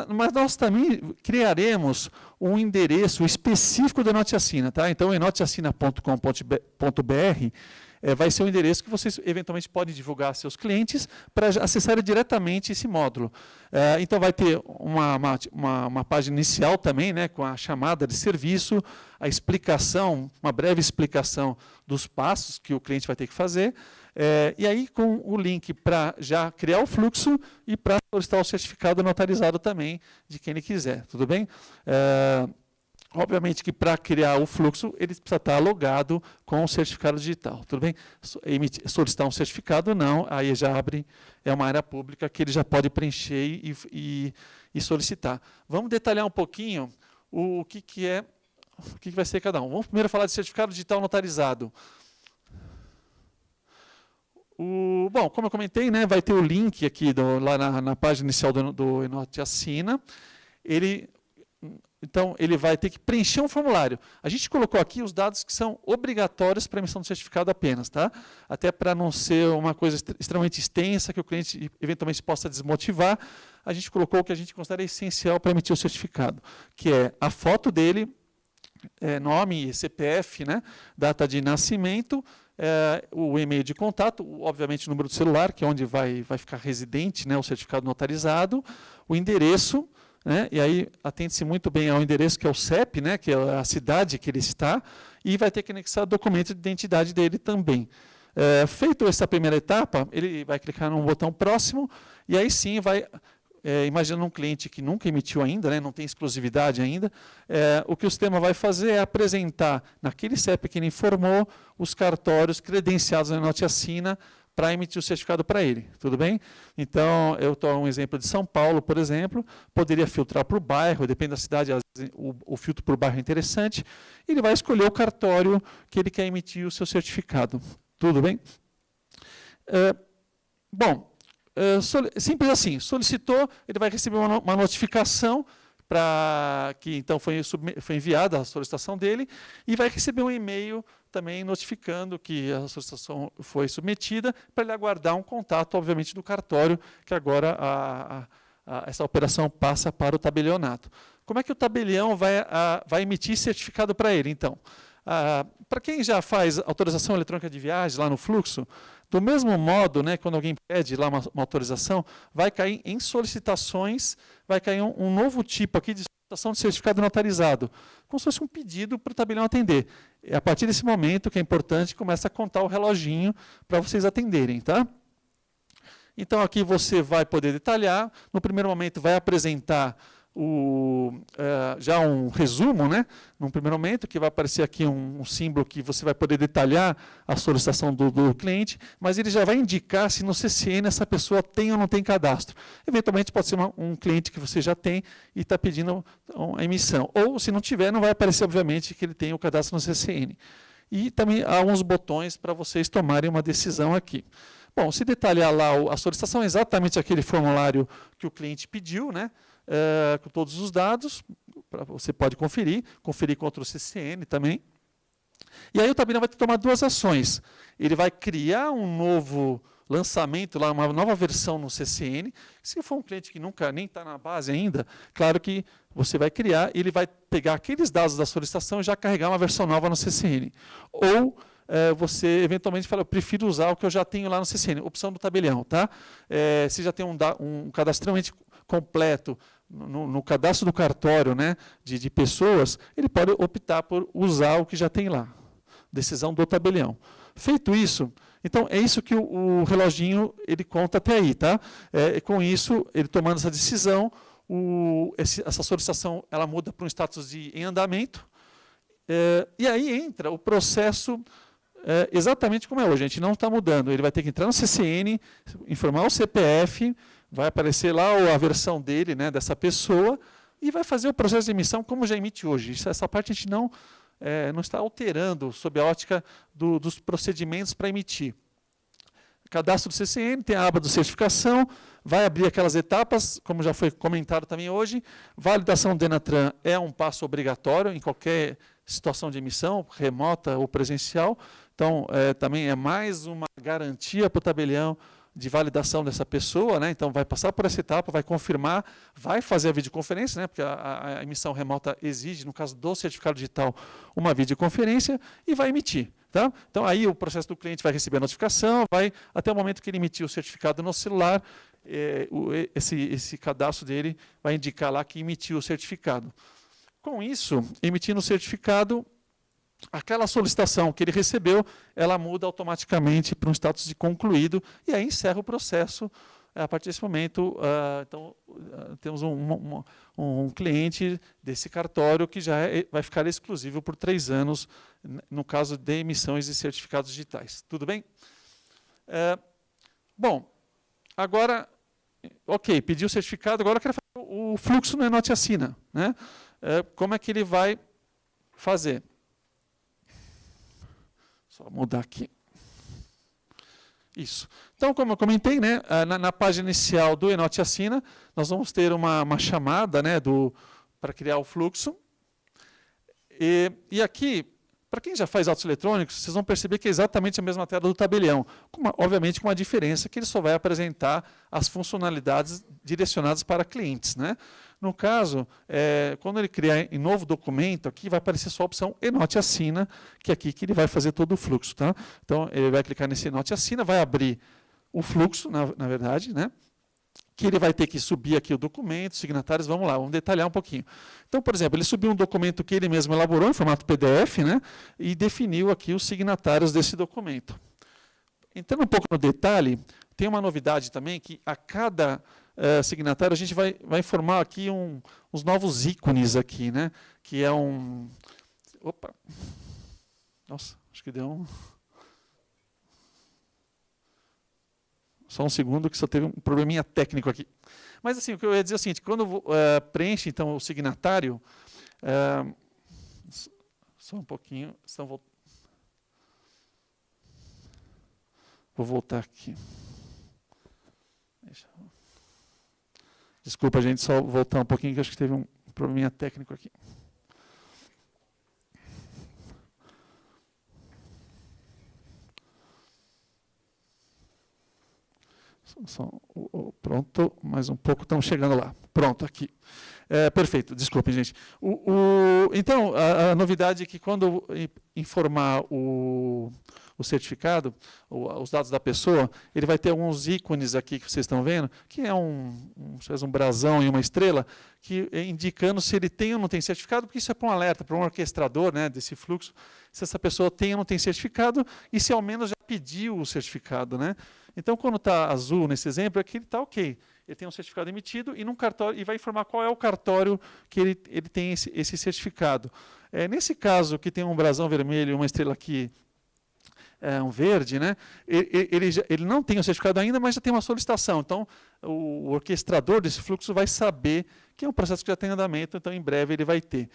Mas nós também criaremos um endereço específico do Enote Assina. Tá? Então, enoteassina.com.br vai ser o endereço que vocês eventualmente podem divulgar a seus clientes para acessarem diretamente esse módulo. Então, vai ter uma página inicial também, né, com a chamada de serviço, a explicação, uma breve explicação dos passos que o cliente vai ter que fazer, e aí com o link para já criar o fluxo e para solicitar o certificado notarizado também de quem ele quiser, tudo bem? Obviamente que para criar o fluxo, ele precisa estar logado com o certificado digital, tudo bem? Solicitar um certificado, não, aí já abre, é uma área pública que ele já pode preencher e solicitar. Vamos detalhar um pouquinho o que vai ser cada um. Vamos primeiro falar de certificado digital notarizado. Bom, como eu comentei, né, vai ter o link aqui lá na página inicial do Enote Assina. Então, ele vai ter que preencher um formulário. A gente colocou aqui os dados que são obrigatórios para emissão do certificado apenas, tá? Até para não ser uma coisa extremamente extensa, que o cliente eventualmente possa desmotivar, a gente colocou o que a gente considera essencial para emitir o certificado, que é a foto dele, nome, CPF, né, data de nascimento, o e-mail de contato, obviamente o número do celular, que é onde vai ficar residente, né, o certificado notarizado, o endereço, né, e aí atende-se muito bem ao endereço, que é o CEP, né, que é a cidade que ele está, e vai ter que anexar o documento de identidade dele também. Feito essa primeira etapa, ele vai clicar no botão próximo, e aí sim vai... imaginando um cliente que nunca emitiu ainda, né, não tem exclusividade ainda, o que o sistema vai fazer é apresentar, naquele CEP que ele informou, os cartórios credenciados na Enote Assina para emitir o certificado para ele, tudo bem? Então, eu estou um exemplo de São Paulo, por exemplo, poderia filtrar por bairro, depende da cidade, o filtro por bairro é interessante, e ele vai escolher o cartório que ele quer emitir o seu certificado, tudo bem? Bom, simples assim, solicitou, ele vai receber uma notificação para que então foi enviada a solicitação dele e vai receber um e-mail também notificando que a solicitação foi submetida para ele aguardar um contato, obviamente, do cartório, que agora essa operação passa para o tabelionato. Como é que o tabelião vai emitir certificado para ele, então? Para quem já faz autorização eletrônica de viagem lá no fluxo, do mesmo modo, né, quando alguém pede lá uma autorização, vai cair em solicitações, vai cair um novo tipo aqui de solicitação de certificado notarizado, como se fosse um pedido para o tabelião atender. É a partir desse momento, que é importante, começa a contar o reloginho para vocês atenderem, tá? Então, aqui você vai poder detalhar, no primeiro momento vai apresentar já um resumo, né? Num primeiro momento, que vai aparecer aqui um símbolo que você vai poder detalhar a solicitação do cliente, mas ele já vai indicar se no CCN essa pessoa tem ou não tem cadastro. Eventualmente pode ser um cliente que você já tem e está pedindo a emissão. Ou, se não tiver, não vai aparecer, obviamente, que ele tem o cadastro no CCN. E também há uns botões para vocês tomarem uma decisão aqui. Bom, se detalhar lá a solicitação, é exatamente aquele formulário que o cliente pediu, né? Com todos os dados, você pode conferir contra o CCN também. E aí o tabelião vai ter que tomar duas ações. Ele vai criar um novo lançamento, lá, uma nova versão no CCN. Se for um cliente que nunca nem está na base ainda, claro que você vai criar, ele vai pegar aqueles dados da solicitação e já carregar uma versão nova no CCN. Ou você eventualmente fala, eu prefiro usar o que eu já tenho lá no CCN, opção do tabelião, tá? Se já tem um cadastro extremamente completo no cadastro do cartório, né, de pessoas, ele pode optar por usar o que já tem lá. Decisão do tabelião. Feito isso, então é isso que o reloginho ele conta até aí, tá? Com isso, ele tomando essa decisão, essa solicitação ela muda para um status em andamento, e aí entra o processo exatamente como é hoje. A gente não está mudando. Ele vai ter que entrar no CCN, informar o CPF, vai aparecer lá a versão dele, né, dessa pessoa, e vai fazer o processo de emissão como já emite hoje. Essa parte a gente não está alterando sob a ótica dos procedimentos para emitir. Cadastro do CCN, tem a aba do certificação, vai abrir aquelas etapas, como já foi comentado também hoje. Validação do Denatran é um passo obrigatório em qualquer situação de emissão, remota ou presencial. Então, também é mais uma garantia para o tabelião de validação dessa pessoa, né? Então vai passar por essa etapa, vai confirmar, vai fazer a videoconferência, né? Porque a emissão remota exige, no caso do certificado digital, uma videoconferência e vai emitir. Tá? Então aí o processo do cliente vai receber a notificação, vai até o momento que ele emitir o certificado no celular, esse cadastro dele vai indicar lá que emitiu o certificado. Com isso, emitindo o certificado, aquela solicitação que ele recebeu, ela muda automaticamente para um status de concluído e aí encerra o processo. A partir desse momento, temos um cliente desse cartório que já vai ficar exclusivo por 3 anos, no caso de emissões de certificados digitais. Tudo bem? Bom, agora, ok, pediu o certificado, agora eu quero fazer o fluxo no Enote Assina. Né? Como é que ele vai fazer? Só mudar aqui. Isso. Então, como eu comentei, né, na página inicial do Enote Assina, nós vamos ter uma chamada, né, para criar o fluxo. E aqui, para quem já faz autos eletrônicos, vocês vão perceber que é exatamente a mesma tela do tabelião. Obviamente com uma diferença que ele só vai apresentar as funcionalidades direcionadas para clientes. Né? No caso, quando ele criar em novo documento, aqui vai aparecer só a opção Enote Assina, que é aqui que ele vai fazer todo o fluxo. Tá? Então, ele vai clicar nesse Enote Assina, vai abrir o fluxo, na verdade, né? Que ele vai ter que subir aqui o documento, signatários, vamos lá, vamos detalhar um pouquinho. Então, por exemplo, ele subiu um documento que ele mesmo elaborou em formato PDF, né? E definiu aqui os signatários desse documento. Entrando um pouco no detalhe, tem uma novidade também, que a cada signatário a gente vai informar aqui uns novos ícones aqui, né? Que é um... Opa! Nossa, acho que deu um... Só um segundo, que só teve um probleminha técnico aqui. Mas, assim, o que eu ia dizer é o seguinte, quando preenche, então, o signatário, só um pouquinho, vou voltar aqui. Desculpa, gente, só voltar um pouquinho, que eu acho que teve um probleminha técnico aqui. Pronto, mais um pouco, estamos chegando lá. Pronto, aqui. Perfeito, desculpem, gente. Então, a novidade é que quando informar o certificado, os dados da pessoa, ele vai ter alguns ícones aqui que vocês estão vendo, que é um brasão e uma estrela, que indicando se ele tem ou não tem certificado, porque isso é para um alerta, para um orquestrador, né, desse fluxo, se essa pessoa tem ou não tem certificado, e se ao menos já pediu o certificado. Né? Então, quando está azul nesse exemplo, é que ele está ok. Ele tem um certificado emitido e, num cartório, e vai informar qual é o cartório que ele tem esse certificado. Nesse caso, que tem um brasão vermelho e uma estrela aqui, um verde, né? Ele não tem o certificado ainda, mas já tem uma solicitação. Então, o orquestrador desse fluxo vai saber que é um processo que já tem andamento, então em breve ele vai ter.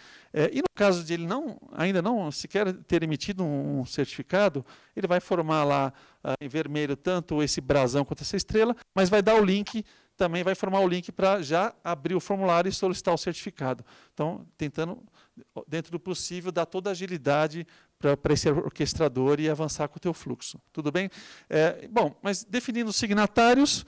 E no caso de ele ainda não sequer ter emitido um certificado, ele vai formar lá em vermelho tanto esse brasão quanto essa estrela, mas vai dar o link, também vai formar o link para já abrir o formulário e solicitar o certificado. Então, tentando, dentro do possível, dar toda a agilidade para esse orquestrador e avançar com o teu fluxo. Tudo bem? Bom, mas definindo os signatários,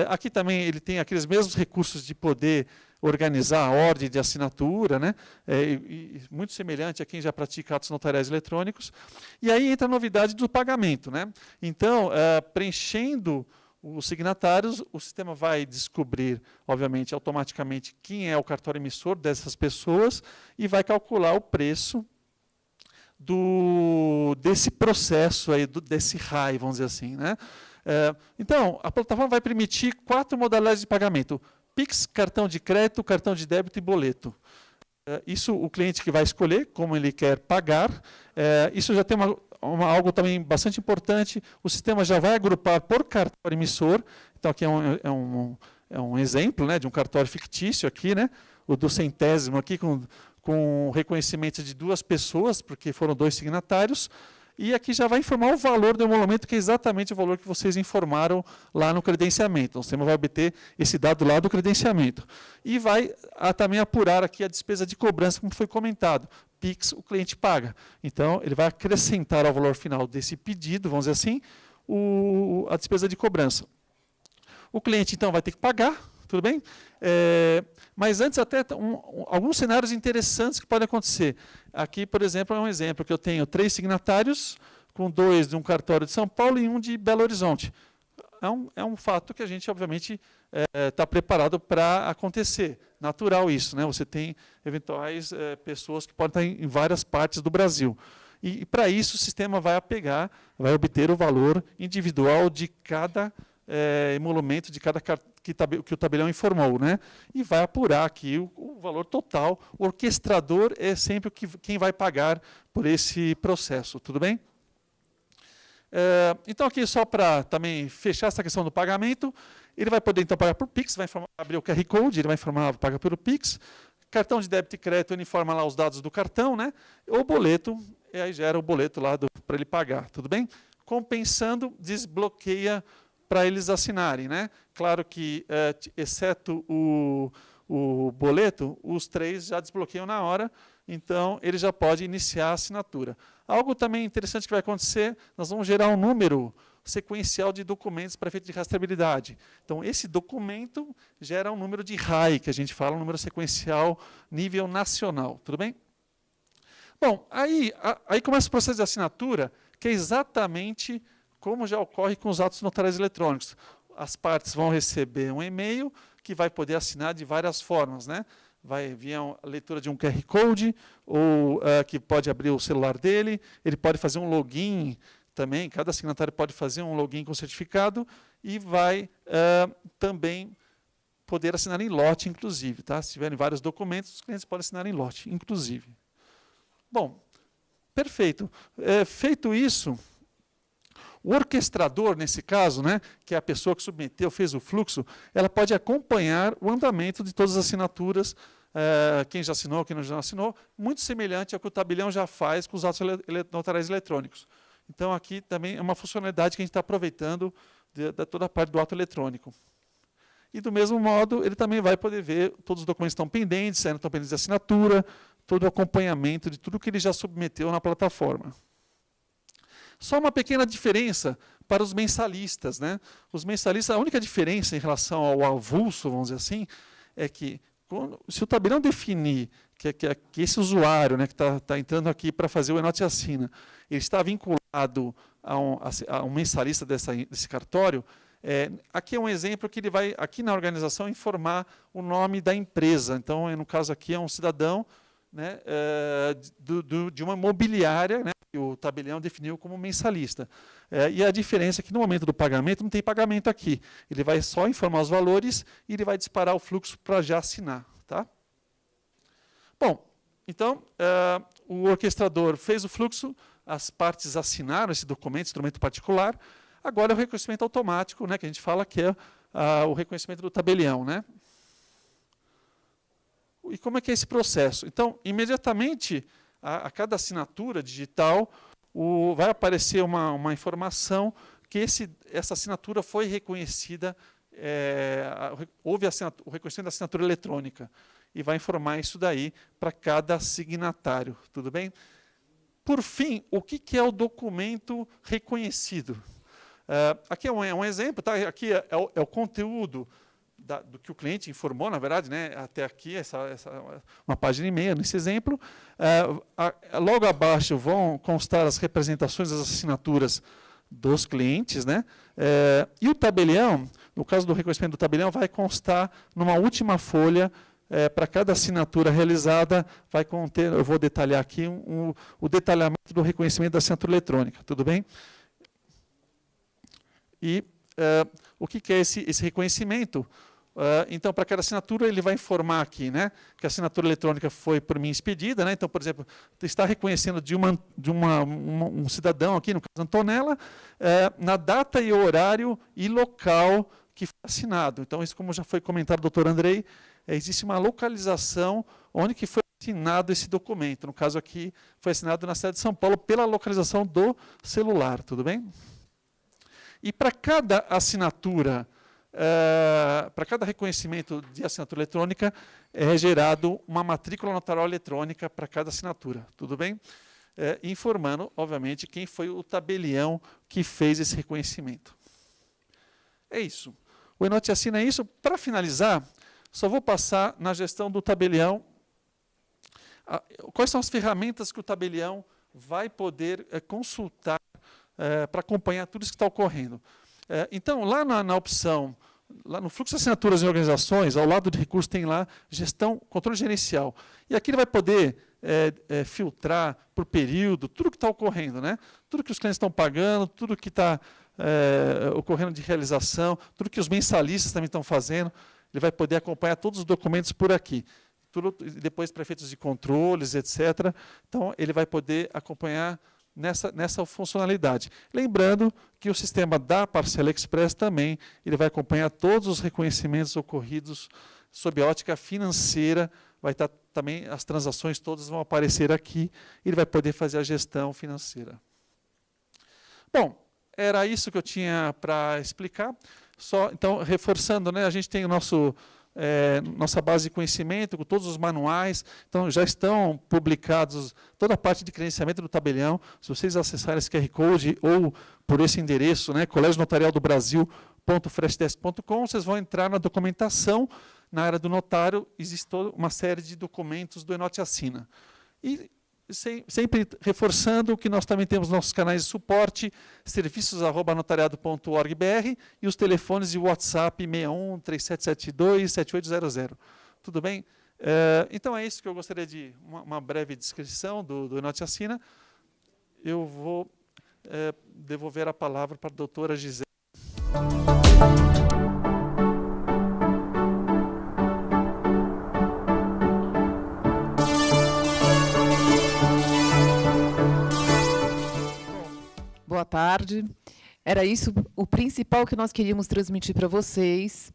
aqui também ele tem aqueles mesmos recursos de poder organizar a ordem de assinatura, né? E muito semelhante a quem já pratica atos notariais eletrônicos. E aí entra a novidade do pagamento. Né? Então, preenchendo os signatários, o sistema vai descobrir, obviamente, automaticamente quem é o cartório emissor dessas pessoas e vai calcular o preço desse processo, aí, desse RAI, vamos dizer assim. Né? Então, a plataforma vai permitir 4 modalidades de pagamento: Pix, cartão de crédito, cartão de débito e boleto. Isso o cliente que vai escolher como ele quer pagar. Isso já tem algo também bastante importante: o sistema já vai agrupar por cartório emissor. Então, aqui é um exemplo, né, de um cartório fictício, aqui, né, o do centésimo, aqui com reconhecimento de 2 pessoas, porque foram 2 signatários. E aqui já vai informar o valor do emolumenento, que é exatamente o valor que vocês informaram lá no credenciamento. O sistema vai obter esse dado lá do credenciamento. E vai também apurar aqui a despesa de cobrança, como foi comentado. Pix, o cliente paga. Então, ele vai acrescentar ao valor final desse pedido, vamos dizer assim, a despesa de cobrança. O cliente, então, vai ter que pagar, tudo bem? Mas antes, até alguns cenários interessantes que podem acontecer. Aqui, por exemplo, é um exemplo que eu tenho 3 signatários, com 2 de um cartório de São Paulo e 1 de Belo Horizonte. É um fato que a gente, obviamente, está preparado para acontecer. Natural isso, né? Você tem eventuais pessoas que podem estar em várias partes do Brasil. E para isso, o sistema vai obter o valor individual de cada emolumento, de cada que o tabelião informou, né? E vai apurar aqui o valor total. O orquestrador é sempre quem vai pagar por esse processo, tudo bem? Então, aqui só para também fechar essa questão do pagamento, ele vai poder então pagar por Pix, vai abrir o QR Code, ele vai informar, paga pelo Pix, cartão de débito e crédito, ele informa lá os dados do cartão, né? Ou boleto, e aí gera o boleto lá para ele pagar, tudo bem? Compensando, desbloqueia para eles assinarem, né? Claro que, exceto o boleto, os 3 já desbloqueiam na hora, então ele já pode iniciar a assinatura. Algo também interessante que vai acontecer, nós vamos gerar um número sequencial de documentos para efeito de rastreabilidade. Então, esse documento gera um número de RAI, que a gente fala, um número sequencial nível nacional, tudo bem? Bom, aí começa o processo de assinatura, que é exatamente como já ocorre com os atos notariais eletrônicos. As partes vão receber um e-mail que vai poder assinar de várias formas, né? Vai via a leitura de um QR Code, ou que pode abrir o celular dele, ele pode fazer um login também, cada signatário pode fazer um login com certificado, e vai também poder assinar em lote, inclusive. Tá? Se tiverem vários documentos, os clientes podem assinar em lote, inclusive. Bom, perfeito. Feito isso, o orquestrador, nesse caso, né, que é a pessoa que submeteu, fez o fluxo, ela pode acompanhar o andamento de todas as assinaturas, quem já assinou, quem não já assinou, muito semelhante ao que o tabelião já faz com os atos notariais eletrônicos. Então, aqui também é uma funcionalidade que a gente está aproveitando de toda a parte do ato eletrônico. E, do mesmo modo, ele também vai poder ver todos os documentos que estão pendentes, se não estão pendentes de assinatura, todo o acompanhamento de tudo que ele já submeteu na plataforma. Só uma pequena diferença para os mensalistas, né? Os mensalistas, a única diferença em relação ao avulso, vamos dizer assim, é que se o tabelião definir que esse usuário, né, que está entrando aqui para fazer o Enote Assina, ele está vinculado a um mensalista desse cartório, aqui é um exemplo que ele vai, aqui na organização, informar o nome da empresa. Então, no caso aqui, é um cidadão, né, de uma imobiliária, né, que o tabelião definiu como mensalista. E a diferença é que no momento do pagamento, não tem pagamento aqui. Ele vai só informar os valores e ele vai disparar o fluxo para já assinar. Tá? Bom, então, o orquestrador fez o fluxo, as partes assinaram esse documento, instrumento particular. Agora é o reconhecimento automático, né, que a gente fala que é o reconhecimento do tabelião. Né? E como é que é esse processo? Então, imediatamente, a cada assinatura digital, vai aparecer uma informação que essa assinatura foi reconhecida, houve o reconhecimento da assinatura eletrônica, e vai informar isso daí para cada signatário. Tudo bem? Por fim, o que é o documento reconhecido? Aqui é um exemplo, tá? Aqui é o conteúdo do que o cliente informou, na verdade, né? Até aqui, uma página e meia nesse exemplo. Logo abaixo vão constar as representações das assinaturas dos clientes, né? E o tabelião, no caso do reconhecimento do tabelião, vai constar numa última folha, para cada assinatura realizada, vai conter, eu vou detalhar aqui, o detalhamento do reconhecimento da assinatura eletrônica, tudo bem? E o que é esse reconhecimento? Então, para cada assinatura, ele vai informar aqui, né, que a assinatura eletrônica foi por mim expedida. Né? Então, por exemplo, está reconhecendo de um cidadão aqui, no caso Antonella, na data e horário e local que foi assinado. Então, isso, como já foi comentado do Dr. Andrei, existe uma localização onde que foi assinado esse documento. No caso aqui, foi assinado na cidade de São Paulo pela localização do celular, tudo bem? E para cada assinatura, para cada reconhecimento de assinatura eletrônica, é gerado uma matrícula notarial eletrônica para cada assinatura, tudo bem? informando, obviamente, quem foi o tabelião que fez esse reconhecimento. É isso. O Enote Assina é isso. Para finalizar, só vou passar na gestão do tabelião. Quais são as ferramentas que o tabelião vai poder consultar para acompanhar tudo isso que está ocorrendo. Então, lá na opção, lá no fluxo de assinaturas em organizações, ao lado de recursos tem lá gestão, controle gerencial. E aqui ele vai poder filtrar por período tudo que está ocorrendo, né? Tudo que os clientes estão pagando, tudo que está ocorrendo de realização, tudo que os mensalistas também estão fazendo. Ele vai poder acompanhar todos os documentos por aqui. Tudo, depois prefeitos de controles, etc. Então, ele vai poder acompanhar nessa funcionalidade. Lembrando que o sistema da Parcela Express também ele vai acompanhar todos os reconhecimentos ocorridos sob a ótica financeira, vai estar também, as transações todas vão aparecer aqui, e ele vai poder fazer a gestão financeira. Bom, era isso que eu tinha para explicar. Então, reforçando, né, a gente tem o nossa base de conhecimento, com todos os manuais, então já estão publicados toda a parte de credenciamento do tabelião. Se vocês acessarem esse QR Code ou por esse endereço, né, colégionotarialdobrasil.freshdesk.com, vocês vão entrar na documentação. Na área do notário, existe toda uma série de documentos do Enote Assina. E sempre reforçando que nós também temos nossos canais de suporte, serviços@notariado.org.br e os telefones de WhatsApp 61 3772 7800. Tudo bem? Então é isso que eu gostaria de uma breve descrição do Enote Assina. Eu vou devolver a palavra para a doutora Gisele. Boa tarde. Era isso o principal que nós queríamos transmitir para vocês.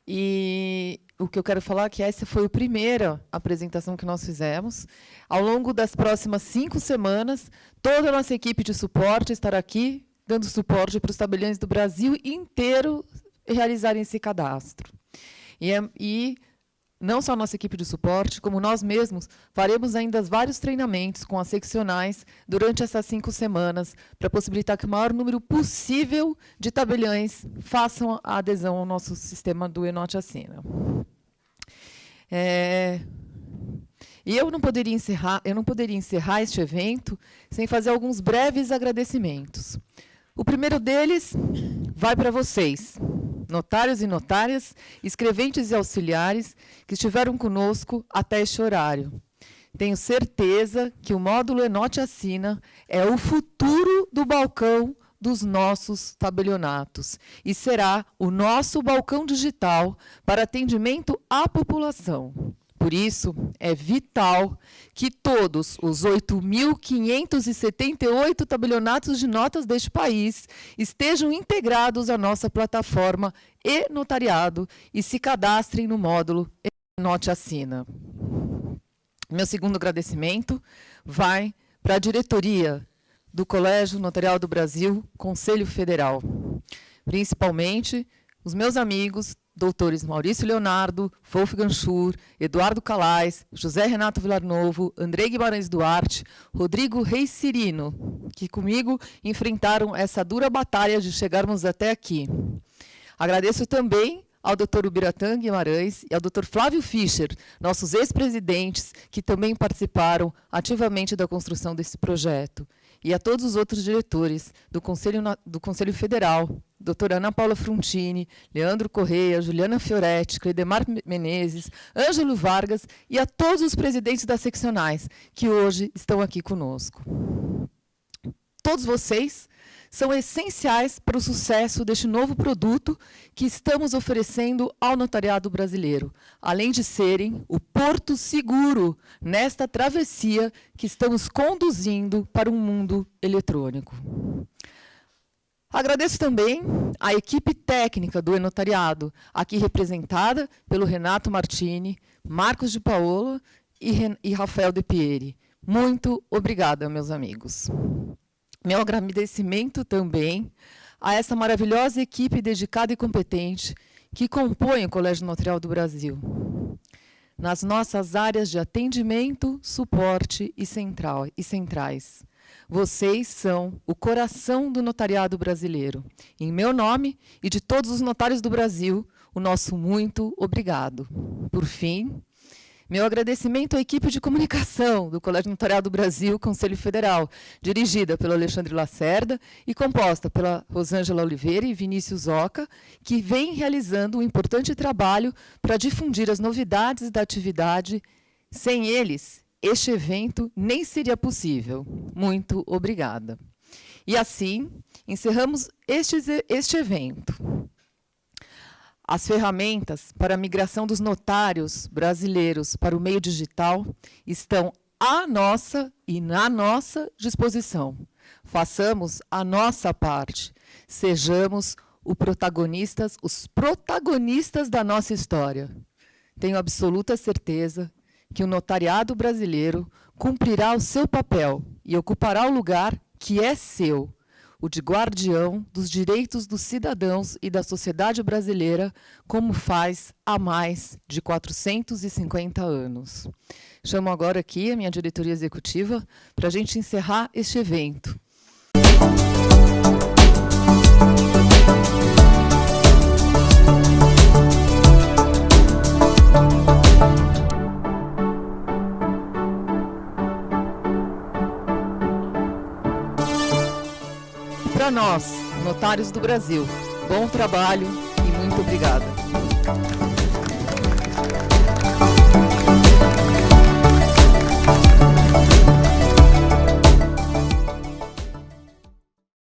E o que eu quero falar é que essa foi a primeira apresentação que nós fizemos. Ao longo das próximas 5 semanas, toda a nossa equipe de suporte estará aqui, dando suporte para os tabeliões do Brasil inteiro realizarem esse cadastro. E não só a nossa equipe de suporte, como nós mesmos, faremos ainda vários treinamentos com as seccionais durante essas 5 semanas, para possibilitar que o maior número possível de tabeliões façam a adesão ao nosso sistema do Enote Assina. E eu não poderia encerrar este evento sem fazer alguns breves agradecimentos. O primeiro deles vai para vocês, notários e notárias, escreventes e auxiliares que estiveram conosco até este horário. Tenho certeza que o módulo Enote Assina é o futuro do balcão dos nossos tabelionatos e será o nosso balcão digital para atendimento à população. Por isso, é vital que todos os 8.578 tabelionatos de notas deste país estejam integrados à nossa plataforma e-notariado e se cadastrem no módulo Enote Assina. Meu segundo agradecimento vai para a diretoria do Colégio Notarial do Brasil, Conselho Federal, principalmente os meus amigos, doutores Maurício Leonardo, Wolfgang Schur, Eduardo Calais, José Renato Vilarnovo, André Guimarães Duarte, Rodrigo Reis Cirino, que comigo enfrentaram essa dura batalha de chegarmos até aqui. Agradeço também ao Dr. Ubiratã Guimarães e ao Dr. Flávio Fischer, nossos ex-presidentes, que também participaram ativamente da construção desse projeto. E a todos os outros diretores do Conselho Federal, doutora Ana Paula Frontini, Leandro Correia, Juliana Fioretti, Cledemar Menezes, Ângelo Vargas e a todos os presidentes das seccionais que hoje estão aqui conosco. Todos vocês são essenciais para o sucesso deste novo produto que estamos oferecendo ao notariado brasileiro, além de serem o porto seguro nesta travessia que estamos conduzindo para um mundo eletrônico. Agradeço também a equipe técnica do e-notariado, aqui representada pelo Renato Martini, Marcos de Paola e Rafael De Pieri. Muito obrigada, meus amigos. Meu agradecimento também a essa maravilhosa equipe dedicada e competente que compõe o Colégio Notarial do Brasil. nas nossas áreas de atendimento, suporte e centrais. Vocês são o coração do notariado brasileiro. Em meu nome e de todos os notários do Brasil, o nosso muito obrigado. Por fim, meu agradecimento à equipe de comunicação do Colégio Notariado do Brasil, Conselho Federal, dirigida pelo Alexandre Lacerda e composta pela Rosângela Oliveira e Vinícius Oca, que vem realizando um importante trabalho para difundir as novidades da atividade. Sem eles, este evento nem seria possível. Muito obrigada. E assim, encerramos este evento. As ferramentas para a migração dos notários brasileiros para o meio digital estão à nossa e na nossa disposição. Façamos a nossa parte. Sejamos os protagonistas da nossa história. Tenho absoluta certeza que o notariado brasileiro cumprirá o seu papel e ocupará o lugar que é seu, o de guardião dos direitos dos cidadãos e da sociedade brasileira, como faz há mais de 450 anos. Chamo agora aqui a minha diretoria executiva para a gente encerrar este evento. Para nós, notários do Brasil, bom trabalho e muito obrigada.